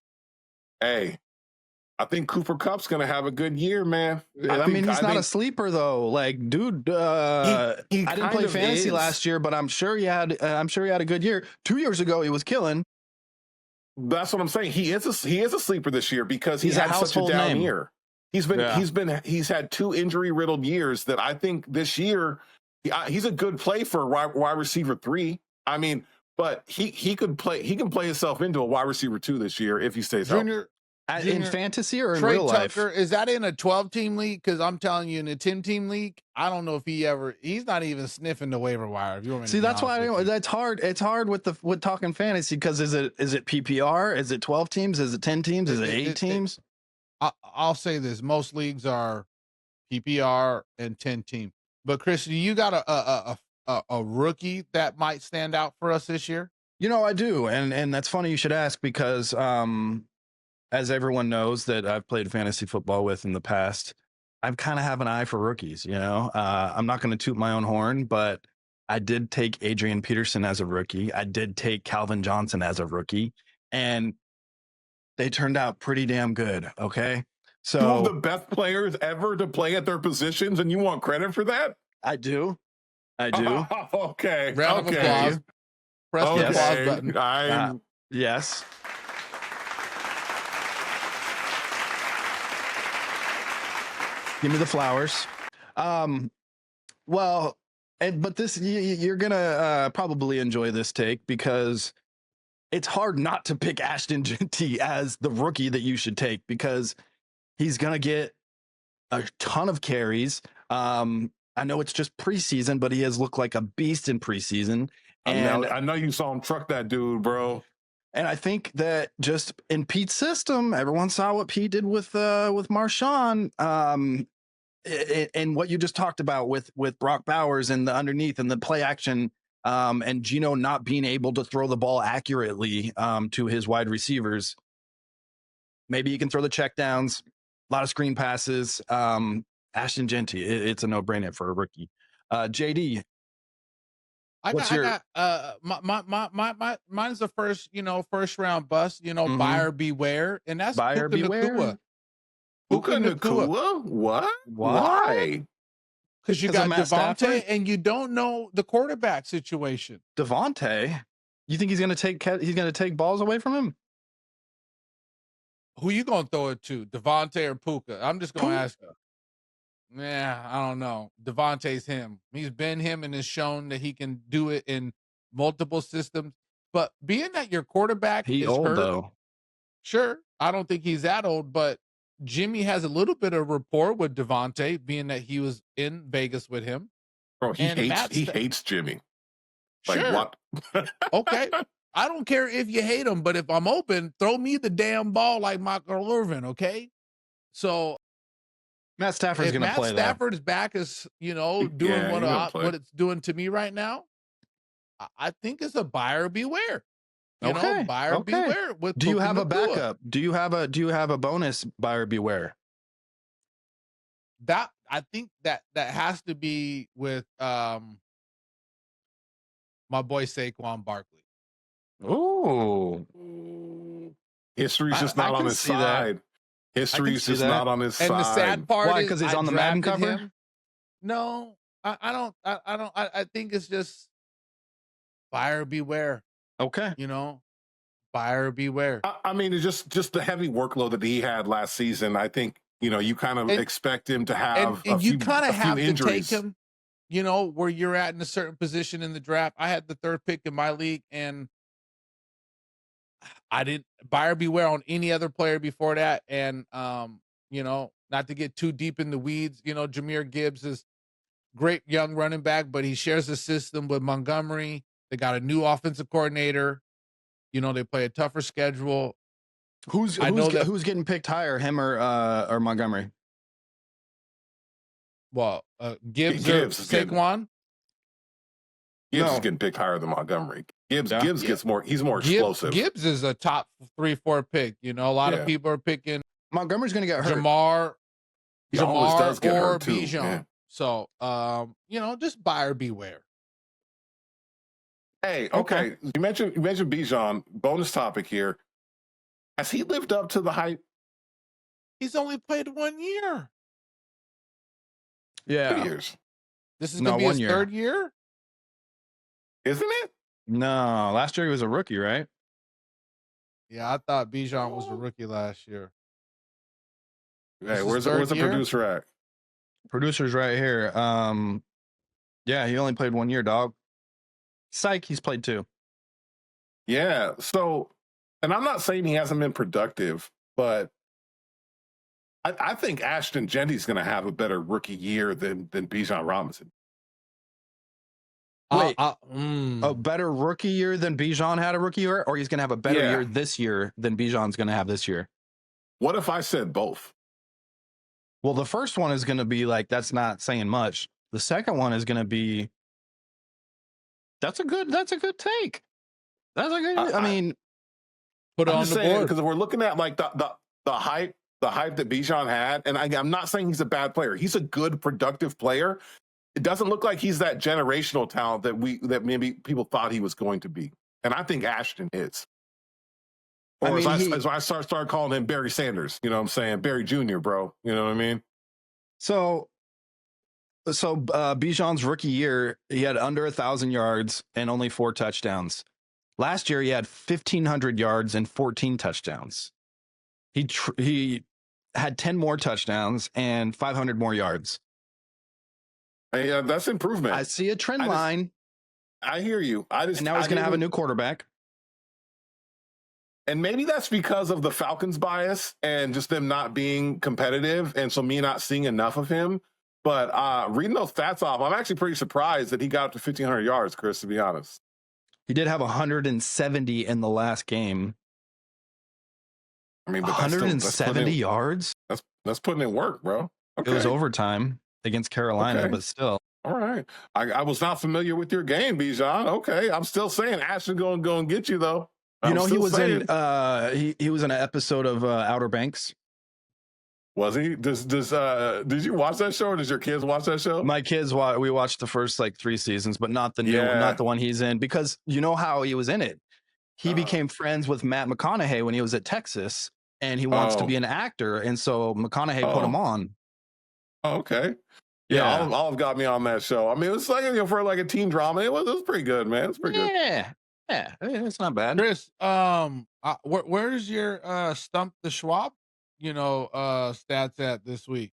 Hey, I think Cooper Kupp's going to have a good year, man. I mean, he's not a sleeper though. Like, dude, I didn't play fantasy last year, but I'm sure he had a good year. 2 years ago, he was killing. That's what I'm saying. He is a sleeper this year because he's had such a down year. He's had 2 injury riddled years that I think this year he's a good play for wide receiver 3. I mean, but he can play himself into a wide receiver 2 this year if he stays healthy. In fantasy or in Trey real life? Tucker, is that in a 12-team league? Because I'm telling you, in a 10-team league, I don't know if he's not even sniffing the waiver wire. If you want me to that's why that's hard. It's hard with talking fantasy because is it PPR? Is it 12 teams? Is it 10 teams? Is it 8 teams? I'll say this: most leagues are PPR and 10 team. But Chris, you got a rookie that might stand out for us this year? You know, I do, and that's funny you should ask because as everyone knows that I've played fantasy football with in the past, I kind of have an eye for rookies. You know, I'm not going to toot my own horn, but I did take Adrian Peterson as a rookie. I did take Calvin Johnson as a rookie, and they turned out pretty damn good. Okay. So 2 of the best players ever to play at their positions, and you want credit for that? I do. Okay. Round of applause. Press the applause button. Yes. Give me the flowers. Well, but this you're gonna probably enjoy this take because it's hard not to pick Ashton Jeanty as the rookie that you should take because he's gonna get a ton of carries. I know it's just preseason, but he has looked like a beast in preseason. And I know you saw him truck that dude, bro. And I think that just in Pete's system, everyone saw what Pete did with Marshawn. And what you just talked about with Brock Bowers and the underneath and the play action, and Geno not being able to throw the ball accurately to his wide receivers. Maybe he can throw the checkdowns, a lot of screen passes. Ashton Jeanty, it's a no-brainer for a rookie. JD, mine's the first round bust. Buyer beware, and that's buyer beware. Puca Nacua? What? Why? Because you got Devontae, and you don't know the quarterback situation. Devontae, you think he's going to take balls away from him? Who you going to throw it to, Devontae or Puca? I'm just going to ask you. Yeah, I don't know. Devontae's him. He's been him and has shown that he can do it in multiple systems. But being that your quarterback is old hurt, though. Sure, I don't think he's that old, but Jimmy has a little bit of rapport with Devontae, being that he was in Vegas with him. Bro, he hates Jimmy. Like, sure. What? Okay. I don't care if you hate him, but if I'm open, throw me the damn ball like Michael Irvin, okay? So Matt Stafford's going to play Matt Stafford's back is, doing what it's doing to me right now. I think it's a buyer beware. You know, Okay, buyer okay. beware. With Do you Puca have a Nacua. backup? Do you have a bonus buyer beware? That I think that has to be with my boy Saquon Barkley. Ooh. History's just not on his side. History's just not on his side. And the sad part Why? is, Because he's I on the Madden drafted cover. him. No, I don't. I think it's just buyer beware. Okay. You know, buyer beware. I mean, it's just the heavy workload that he had last season. I think, you know, you kind of expect him to have and you kind of have injuries. to take him, you know, where you're at in a certain position in the draft. I had the 3rd pick in my league, and I didn't buyer beware on any other player before that. And you know, not to get too deep in the weeds, you know, Jahmyr Gibbs is great young running back, but he shares the system with Montgomery. They got a new offensive coordinator. You know, they play a tougher schedule. Who's getting picked higher, him or Montgomery? Well, Gibbs or Saquon? Gibbs is getting picked higher than Montgomery. Gibbs gets more. He's more explosive. Gibbs is a top 3-4 pick. You know, a lot of people are picking Montgomery's going to get hurt. Jamar does get or hurt too. Bijan. Yeah. So, you know, just buyer beware. Hey, okay. You mentioned Bijan. Bonus topic here. Has he lived up to the hype? He's only played 1 year. Yeah. 2 years. This is going to be his 3rd year? Isn't it? No, last year he was a rookie, right? Yeah, I thought Bijan was a rookie last year. Hey, where's the producer at? Producer's right here. Yeah, he only played 1 year, dog. Psych, he's played 2. Yeah. So, and I'm not saying he hasn't been productive, but I think Ashton Jeanty's going to have a better rookie year than Bijan Robinson. Wait, a better rookie year than Bijan had a rookie year, or he's going to have a better year this year than Bijan's going to have this year? What if I said both? Well, the first one is going to be like, that's not saying much. The second one is going to be, that's a good take. That's a good, I mean, put it on the board. Because we're looking at like the hype that Bijan had, and I'm not saying he's a bad player. He's a good, productive player. It doesn't look like he's that generational talent that maybe people thought he was going to be. And I think Ashton is. Or as I start calling him Barry Sanders, you know what I'm saying? Barry Jr., bro. You know what I mean? So Bijan's rookie year, he had under 1,000 yards and only 4 touchdowns. Last year, he had 1,500 yards and 14 touchdowns. He had 10 more touchdowns and 500 more yards. Hey, that's improvement. I see a trend line. I hear you. And now he's going to have a new quarterback. And maybe that's because of the Falcons bias and just them not being competitive, and so me not seeing enough of him. But reading those stats off, I'm actually pretty surprised that he got up to 1,500 yards, Chris, to be honest. He did have 170 in the last game. I mean, but 170 yards? That's putting in work, bro. Okay. It was overtime against Carolina, but still. All right. I was not familiar with your game, Bijan. Okay. I'm still saying Ashton going to go and get you, though. You know, he was in an episode of Outer Banks. Was he? Did you watch that show, or does your kids watch that show? My kids we watched the first like 3 seasons, but not the new one, not the one he's in, because you know how he was in it. He became friends with Matt McConaughey when he was at Texas, and he wants to be an actor, and so McConaughey put him on. Oh, okay. Yeah, Olive got me on that show. I mean, it was like, you know, for like a teen drama, it was pretty good, man. It's pretty good. Yeah, it's not bad. Chris, where's your Stump the Schwab, you know, stats at this week?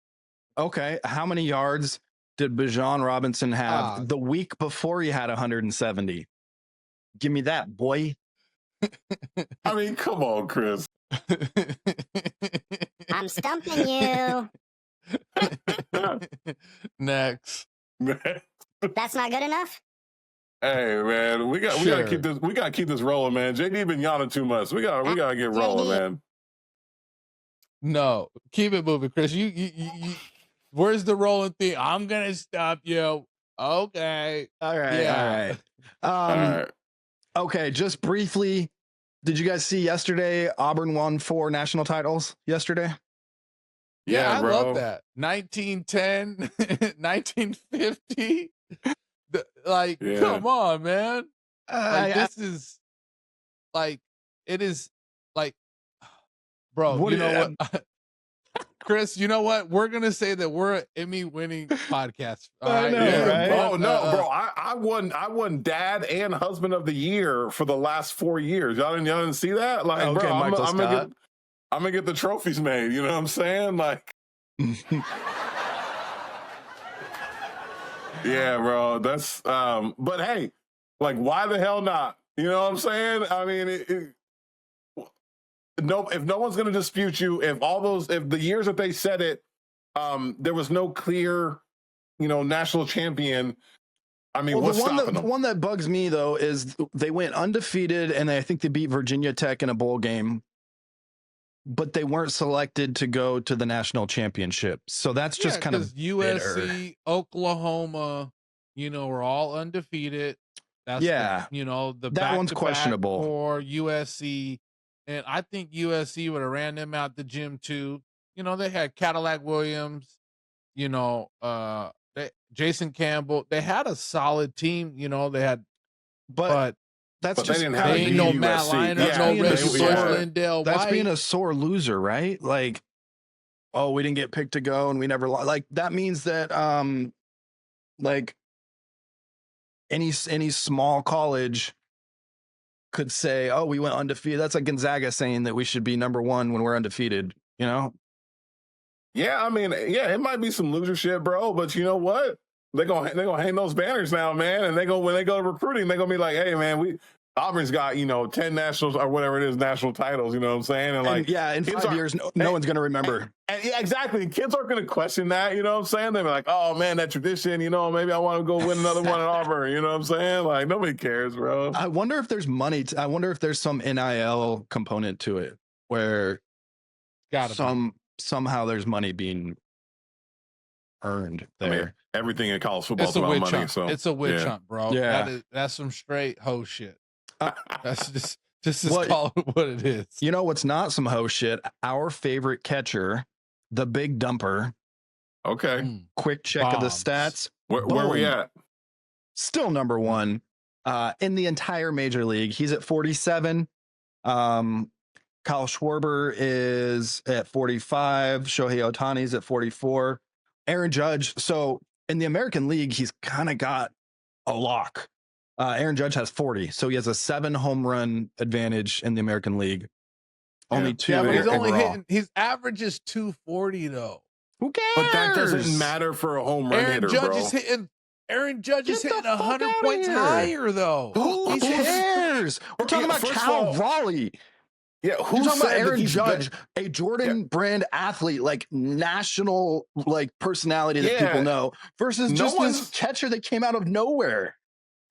Okay, how many yards did Bijan Robinson have the week before he had 170? Give me that, boy. I mean, come on, Chris. I'm stumping you. Next. That's not good enough? Hey man, we gotta keep this rolling, man. JD been yawning too much. We gotta get rolling, man. No, keep it moving, Chris. You where's the rolling thing? I'm gonna stop you. Okay. All right. Yeah. All right. Okay, just briefly, did you guys see yesterday Auburn won 4 national titles yesterday? Yeah, I bro. love that. 1910, 1950. Come on, man. This is like, it is like, bro, What you know what? Chris, you know what? We're going to say that we're an Emmy-winning podcast. All right? know, right? Bro, bro. I won Dad and Husband of the Year for the last 4 years. Y'all didn't see that? Like, Okay, bro, Michael I'm Scott. gonna get the trophies made. You know what I'm saying? Like, yeah, bro. That's but hey, like, why the hell not? You know what I'm saying? I mean, no, if no one's going to dispute you, if the years that they said it, there was no clear, national champion. I mean, what's stopping them? The one that bugs me though is they went undefeated and I think they beat Virginia Tech in a bowl game, but they weren't selected to go to the national championship. So that's just kind of USC, bitter. Oklahoma, were all undefeated. That's that one's questionable for USC. And I think USC would have ran them out the gym too. They had Cadillac Williams, Jason Campbell. They had a solid team. They had, but that's but just they didn't have ain't no Matt Leinart, no Reggie Bush, Lindell That's White. being a sore loser, right? Like, oh, we didn't get picked to go, and we never like. That means that, like any small college could say, oh, we went undefeated. That's like Gonzaga saying that we should be number 1 when we're undefeated, Yeah, I mean, it might be some losership, bro, but you know what? They're gonna hang those banners now, man, and when they go to recruiting, they're gonna be like, hey, man, Auburn's got 10 nationals or whatever it is, national titles. You know what I'm saying? And like, in 5 years, no one's gonna remember. And yeah, exactly. Kids aren't gonna question that. You know what I'm saying? They're like, oh man, that tradition. Maybe I want to go win another one at Auburn. You know what I'm saying? Like, nobody cares, bro. I wonder if there's money. I wonder if there's some NIL component to it where somehow there's money being earned there. I mean, everything in college football is about money. Hunt. So it's a witch hunt, bro. Yeah, that's some straight hoe shit. That's just call it what it is. You know what's not some hoe shit? Our favorite catcher, the Big Dumper. Okay. Quick check of the stats. Where we at? Still number 1 in the entire major league. He's at 47. Kyle Schwarber is at 45. Shohei Ohtani's at 44. Aaron Judge. So in the American League, he's kind of got a lock. Aaron Judge has 40, so he has a 7 home run advantage in the American League. Only 2. Yeah, but he's only hitting. His average is 240 though. Who cares? But that doesn't matter for a home run hitter, bro. Aaron Judge is hitting 100 points higher though. Who cares? We're talking about Cal Raleigh. Yeah, who's talking about Aaron Judge, a Jordan brand athlete, like national, like personality that people know, versus just this catcher that came out of nowhere.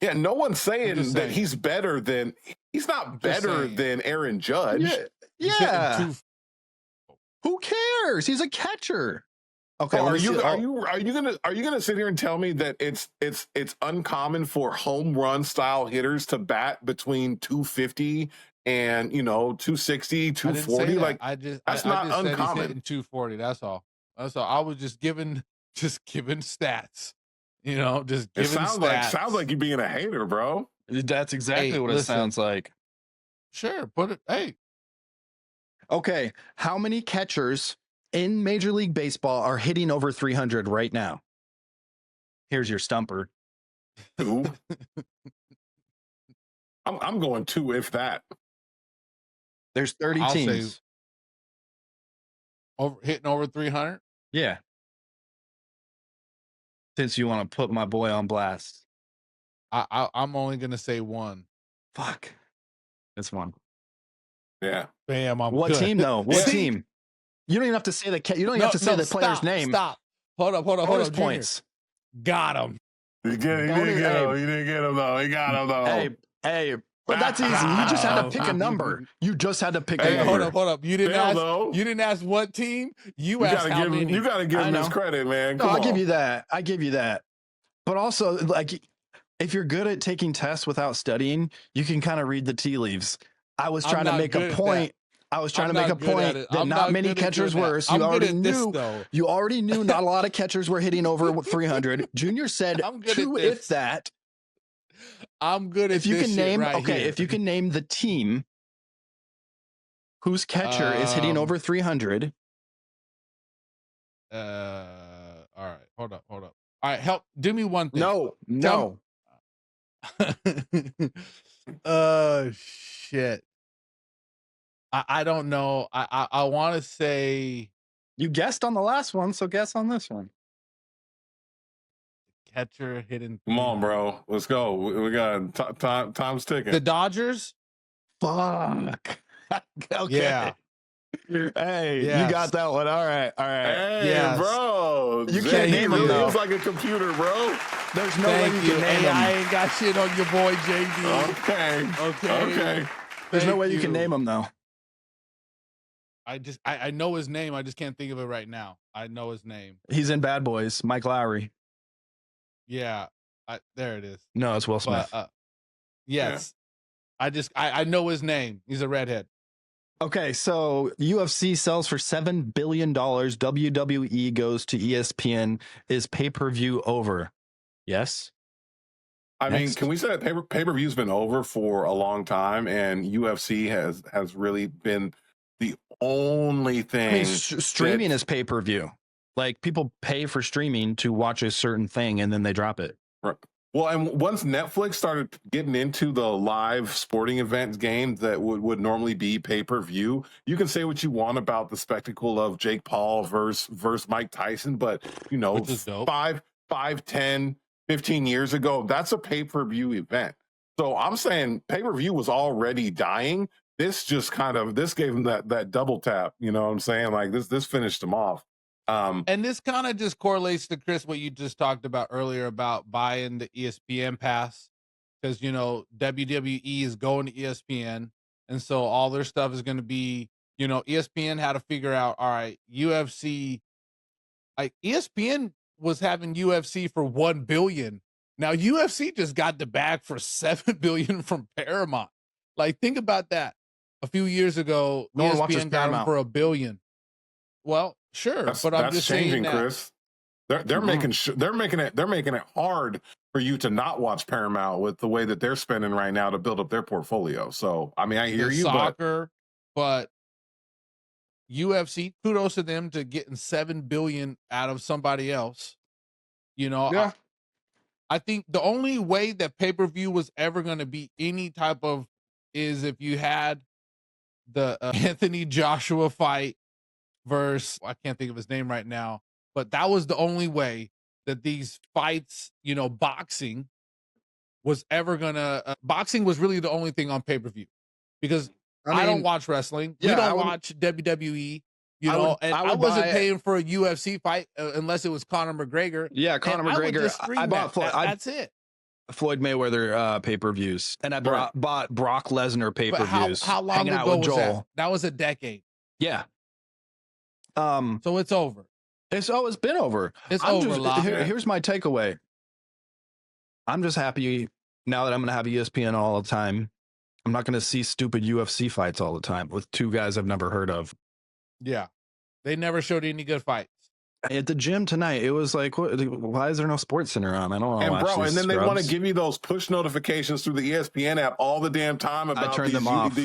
Yeah, no one's saying that he's better than. He's not better than Aaron Judge. Yeah. Who cares? He's a catcher. Okay, so are you gonna sit here and tell me that it's uncommon for home run style hitters to bat between 250 and 260, 240? Like that's not uncommon. Said he's 240. That's all. I was just giving stats. Just giving stats. Sounds like you being a hater, bro. That's exactly what it sounds like. Sure, put it. Hey. Okay, how many catchers in Major League Baseball are hitting over 300 right now? Here's your stumper. 2. I'm going 2, if that. There's 30 teams. Hitting over 300? Yeah. Since you want to put my boy on blast. I'm only going to say 1. Fuck. It's 1. Yeah. Bam. What good. team though? What team? You don't even have to say the player's name. Stop. Hold up. Points. Got him. You didn't get him though. He got him though. Hey. But that's easy. You just had to pick a number. You just had to pick a number. Hold up. You didn't ask what team. You asked how many. You got to give him his credit, man. No, I'll give you that. But also, like, if you're good at taking tests without studying, you can kind of read the tea leaves. I was trying to make a point. I was trying to make a point that not many catchers were. So you already knew. You already knew not a lot of catchers were hitting over 300. Junior said two, if that. I'm good at if you this can name right okay, here. if you can name the team whose catcher is hitting over 300. All right, hold up. All right, help. Do me one thing. No. Shit. I don't know. I want to say you guessed on the last one, so guess on this one. Catcher hitting. Come on, bro. Let's go. We got time's ticking. The Dodgers. Fuck. Okay. Yeah. Hey, you got that one. All right. Hey, bro. You can't name him, though. It's like a computer, bro. There's no way you can name him. I ain't got shit on your boy, JD. Okay. There's no way you can name him, though. I know his name. I just can't think of it right now. I know his name. He's in Bad Boys. Mike Lowry. Yeah. There it is. No, it's Will Smith. Yes. Yeah. I know his name. He's a redhead. Okay, so UFC sells for $7 billion. WWE goes to ESPN. Is pay-per-view over? Yes. I mean, can we say that pay-per-view's been over for a long time, and UFC has really been the only thing. I mean, streaming is pay-per-view. Like, people pay for streaming to watch a certain thing, and then they drop it. Right. Well, and once Netflix started getting into the live sporting events games that would normally be pay-per-view, you can say what you want about the spectacle of Jake Paul versus Mike Tyson, but, you know, 5, 10, 15 years ago, that's a pay-per-view event. So I'm saying pay-per-view was already dying. This just this gave them that double tap, you know what I'm saying? Like this finished them off. And this kind of just correlates to Chris, what you just talked about earlier about buying the ESPN pass, because, you know, WWE is going to ESPN. And so all their stuff is going to be, you know, ESPN had to figure out, all right, UFC, like ESPN was having UFC for $1 billion. Now UFC just got the bag for $7 billion from Paramount. Like, think about that. A few years ago, ESPN got them for $1 billion. Well, sure, but I'm just changing, saying that, Chris. They're making it hard for you to not watch Paramount with the way that they're spending right now to build up their portfolio. So I mean, I hear you, but UFC, kudos to them to getting $7 billion out of somebody else. You know, yeah. I think the only way that pay-per-view was ever going to be any type of is if you had the Anthony Joshua fight versus, I can't think of his name right now, but that was the only way that these fights, you know, boxing was ever gonna. Boxing was really the only thing on pay-per-view, because I don't watch wrestling. Yeah, we don't watch WWE. You know, I wasn't paying for a UFC fight unless it was Conor McGregor. Yeah, Conor McGregor. I bought that's it. Floyd Mayweather pay-per-views, and I bought Brock Lesnar pay-per-views. How long ago was that? That was a decade. Yeah. So it's over. It's been over. It's over. Here's my takeaway. I'm just happy now that I'm going to have ESPN all the time. I'm not going to see stupid UFC fights all the time with two guys I've never heard of. Yeah. They never showed any good fights. At the gym tonight, it was like, why is there no Sports Center on? I don't want to watch these then scrubs. They want to give you those push notifications through the ESPN app all the damn time about I turned them off.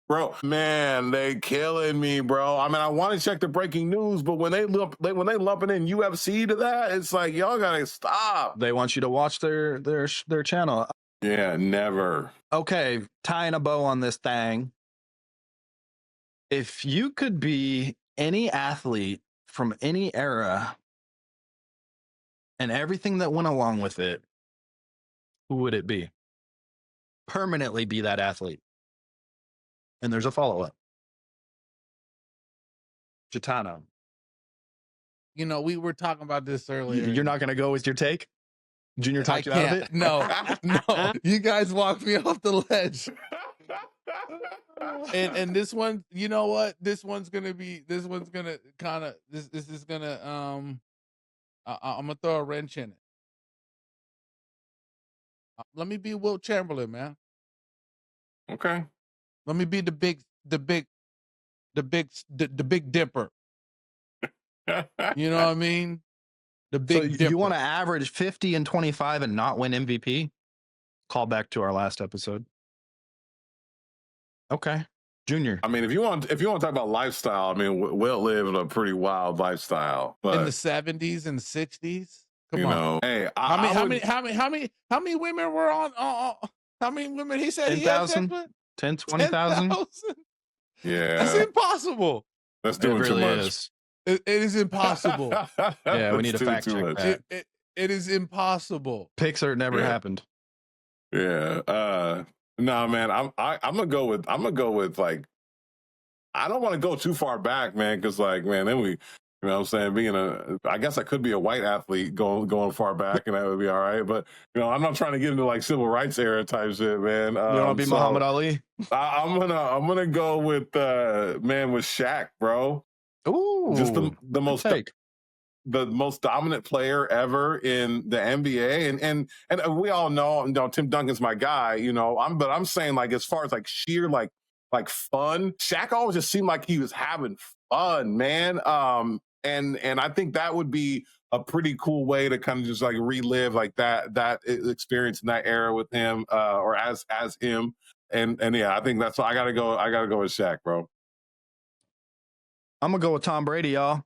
Bro, man, they killing me, bro. I mean, I want to check the breaking news, but when they lumping in UFC to that, it's like, y'all gotta stop. They want you to watch their channel. Yeah, never. Okay, tying a bow on this thing. If you could be any athlete from any era and everything that went along with it, who would it be? Permanently be that athlete. And there's a follow-up. Chitano. You know, we were talking about this earlier. You're not going to go with your take? Junior talked you out of it? No. You guys walked me off the ledge. and this one, you know what? This is gonna kind of I'm gonna throw a wrench in it. Let me be Wilt Chamberlain, man. Okay. Let me be the big dipper. You know what I mean? The big dipper. You want to average 50 and 25 and not win MVP? Call back to our last episode. Okay. Junior. I mean, if you want to talk about lifestyle, I mean, Wilt lived a pretty wild lifestyle. But in the 70s and 60s? Come you on. know, hey, How many women were on how many women he said 10,000? 10, 20,000? Yeah. That's impossible. That's doing really too much. Is. It is impossible. Yeah, we need to fact check that. It is impossible. Pixar never happened. Yeah. No, man, I'm gonna go with like, I don't want to go too far back, man, because like, man, then we, you know what I'm saying, I guess I could be a white athlete going far back and that would be all right. But, you know, I'm not trying to get into like civil rights era type shit, man. You want to be Muhammad Ali? I'm gonna go with with Shaq, bro. Ooh, just the most dominant player ever in the NBA, and we all know, Tim Duncan's my guy, you know. But I'm saying, like, as far as like sheer like fun, Shaq always just seemed like he was having fun, man. And I think that would be a pretty cool way to kind of just like relive like that experience in that era with him, or as him. And yeah, I think that's I gotta go with Shaq, bro. I'm gonna go with Tom Brady, y'all.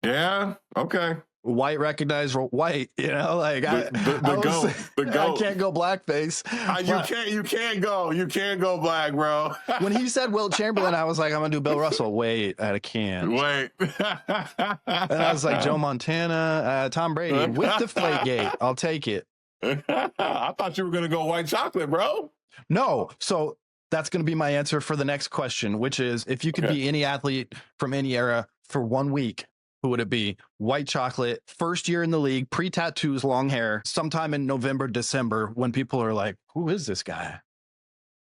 Yeah. Okay. White recognized white, you know, like the goat. I can't go blackface. You can't go black, bro. When he said Wilt Chamberlain, I was like, I'm gonna do Bill Russell. Wait, I can't. Wait. And I was like, Joe Montana, Tom Brady with Deflategate. I'll take it. I thought you were gonna go white chocolate, bro. No, so that's gonna be my answer for the next question, which is if you could be any athlete from any era for 1 week, who would it be? White chocolate, first year in the league, pre-tattoos, long hair, sometime in November, December, when people are like, who is this guy?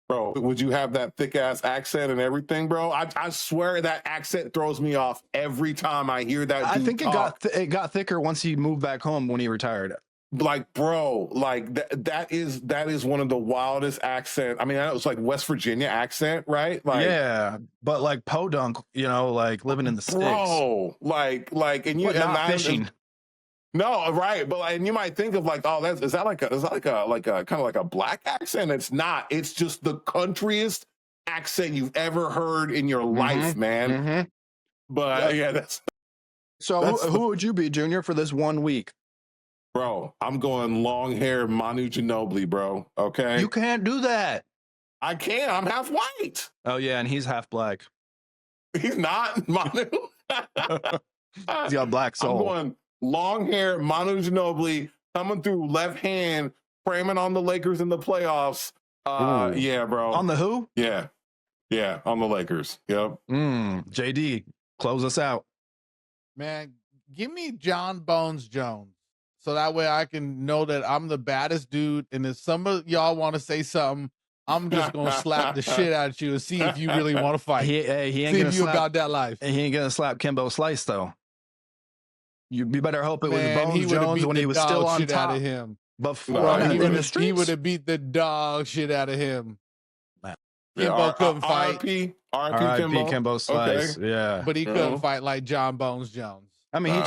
Bro, would you have that thick ass accent and everything, bro? I swear that accent throws me off every time I hear that. I think it got thicker once he moved back home when he retired. Like, bro, like that is one of the wildest accent. I mean, I know it's like West Virginia accent, right? Like, yeah, but like podunk, you know, like living in the sticks. Bro, like, and you not fishing. No, right, but and you might think of like, oh, is that like a kind of like a black accent? It's not. It's just the countryest accent you've ever heard in your life, man. Mm-hmm. But yeah, that's. So who would you be, Junior, for this 1 week? Bro, I'm going long hair Manu Ginobili, bro. Okay. You can't do that. I can. I'm half white. Oh, yeah, and he's half black. He's not, Manu. He's got black soul. I'm going long hair Manu Ginobili coming through left hand, framing on the Lakers in the playoffs. Yeah, bro. On the who? Yeah. Yeah, on the Lakers. Yep. JD, close us out. Man, give me John Bones Jones. So that way I can know that I'm the baddest dude. And if some of y'all want to say something, I'm just going to slap the shit out of you and see if you really want to fight. He ain't see gonna if you slap, about that life. He ain't going to slap Kimbo Slice, though. You better hope it Man, was Bones Jones when he was still on top. Out of him. Before he would have beat the dog shit out of him. Kimbo couldn't fight. R.I.P. Kimbo Slice. Okay. Yeah. But he couldn't fight like John Bones Jones. I mean, he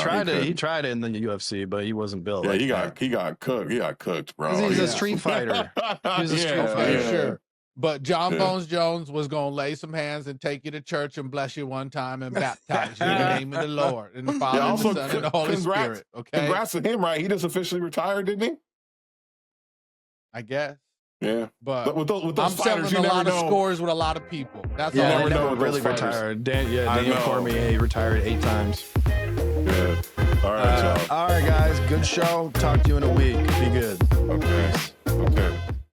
tried it in the UFC, but he wasn't built. Yeah, like he got cooked. He got cooked, bro. He's a street fighter. He's a street fighter. Sure. But John Bones Jones was going to lay some hands and take you to church and bless you one time and baptize you in the name of the Lord and the Father and the Son and the Holy Spirit. Okay. Congrats to him, right? He just officially retired, didn't he? I guess. Yeah, but with those I'm fighters, settling a lot of scores with a lot of people. That's all. I never really retired. Daniel Cormier retired 8 times. Yeah. All right, y'all. All right, guys. Good show. Talk to you in a week. Be good.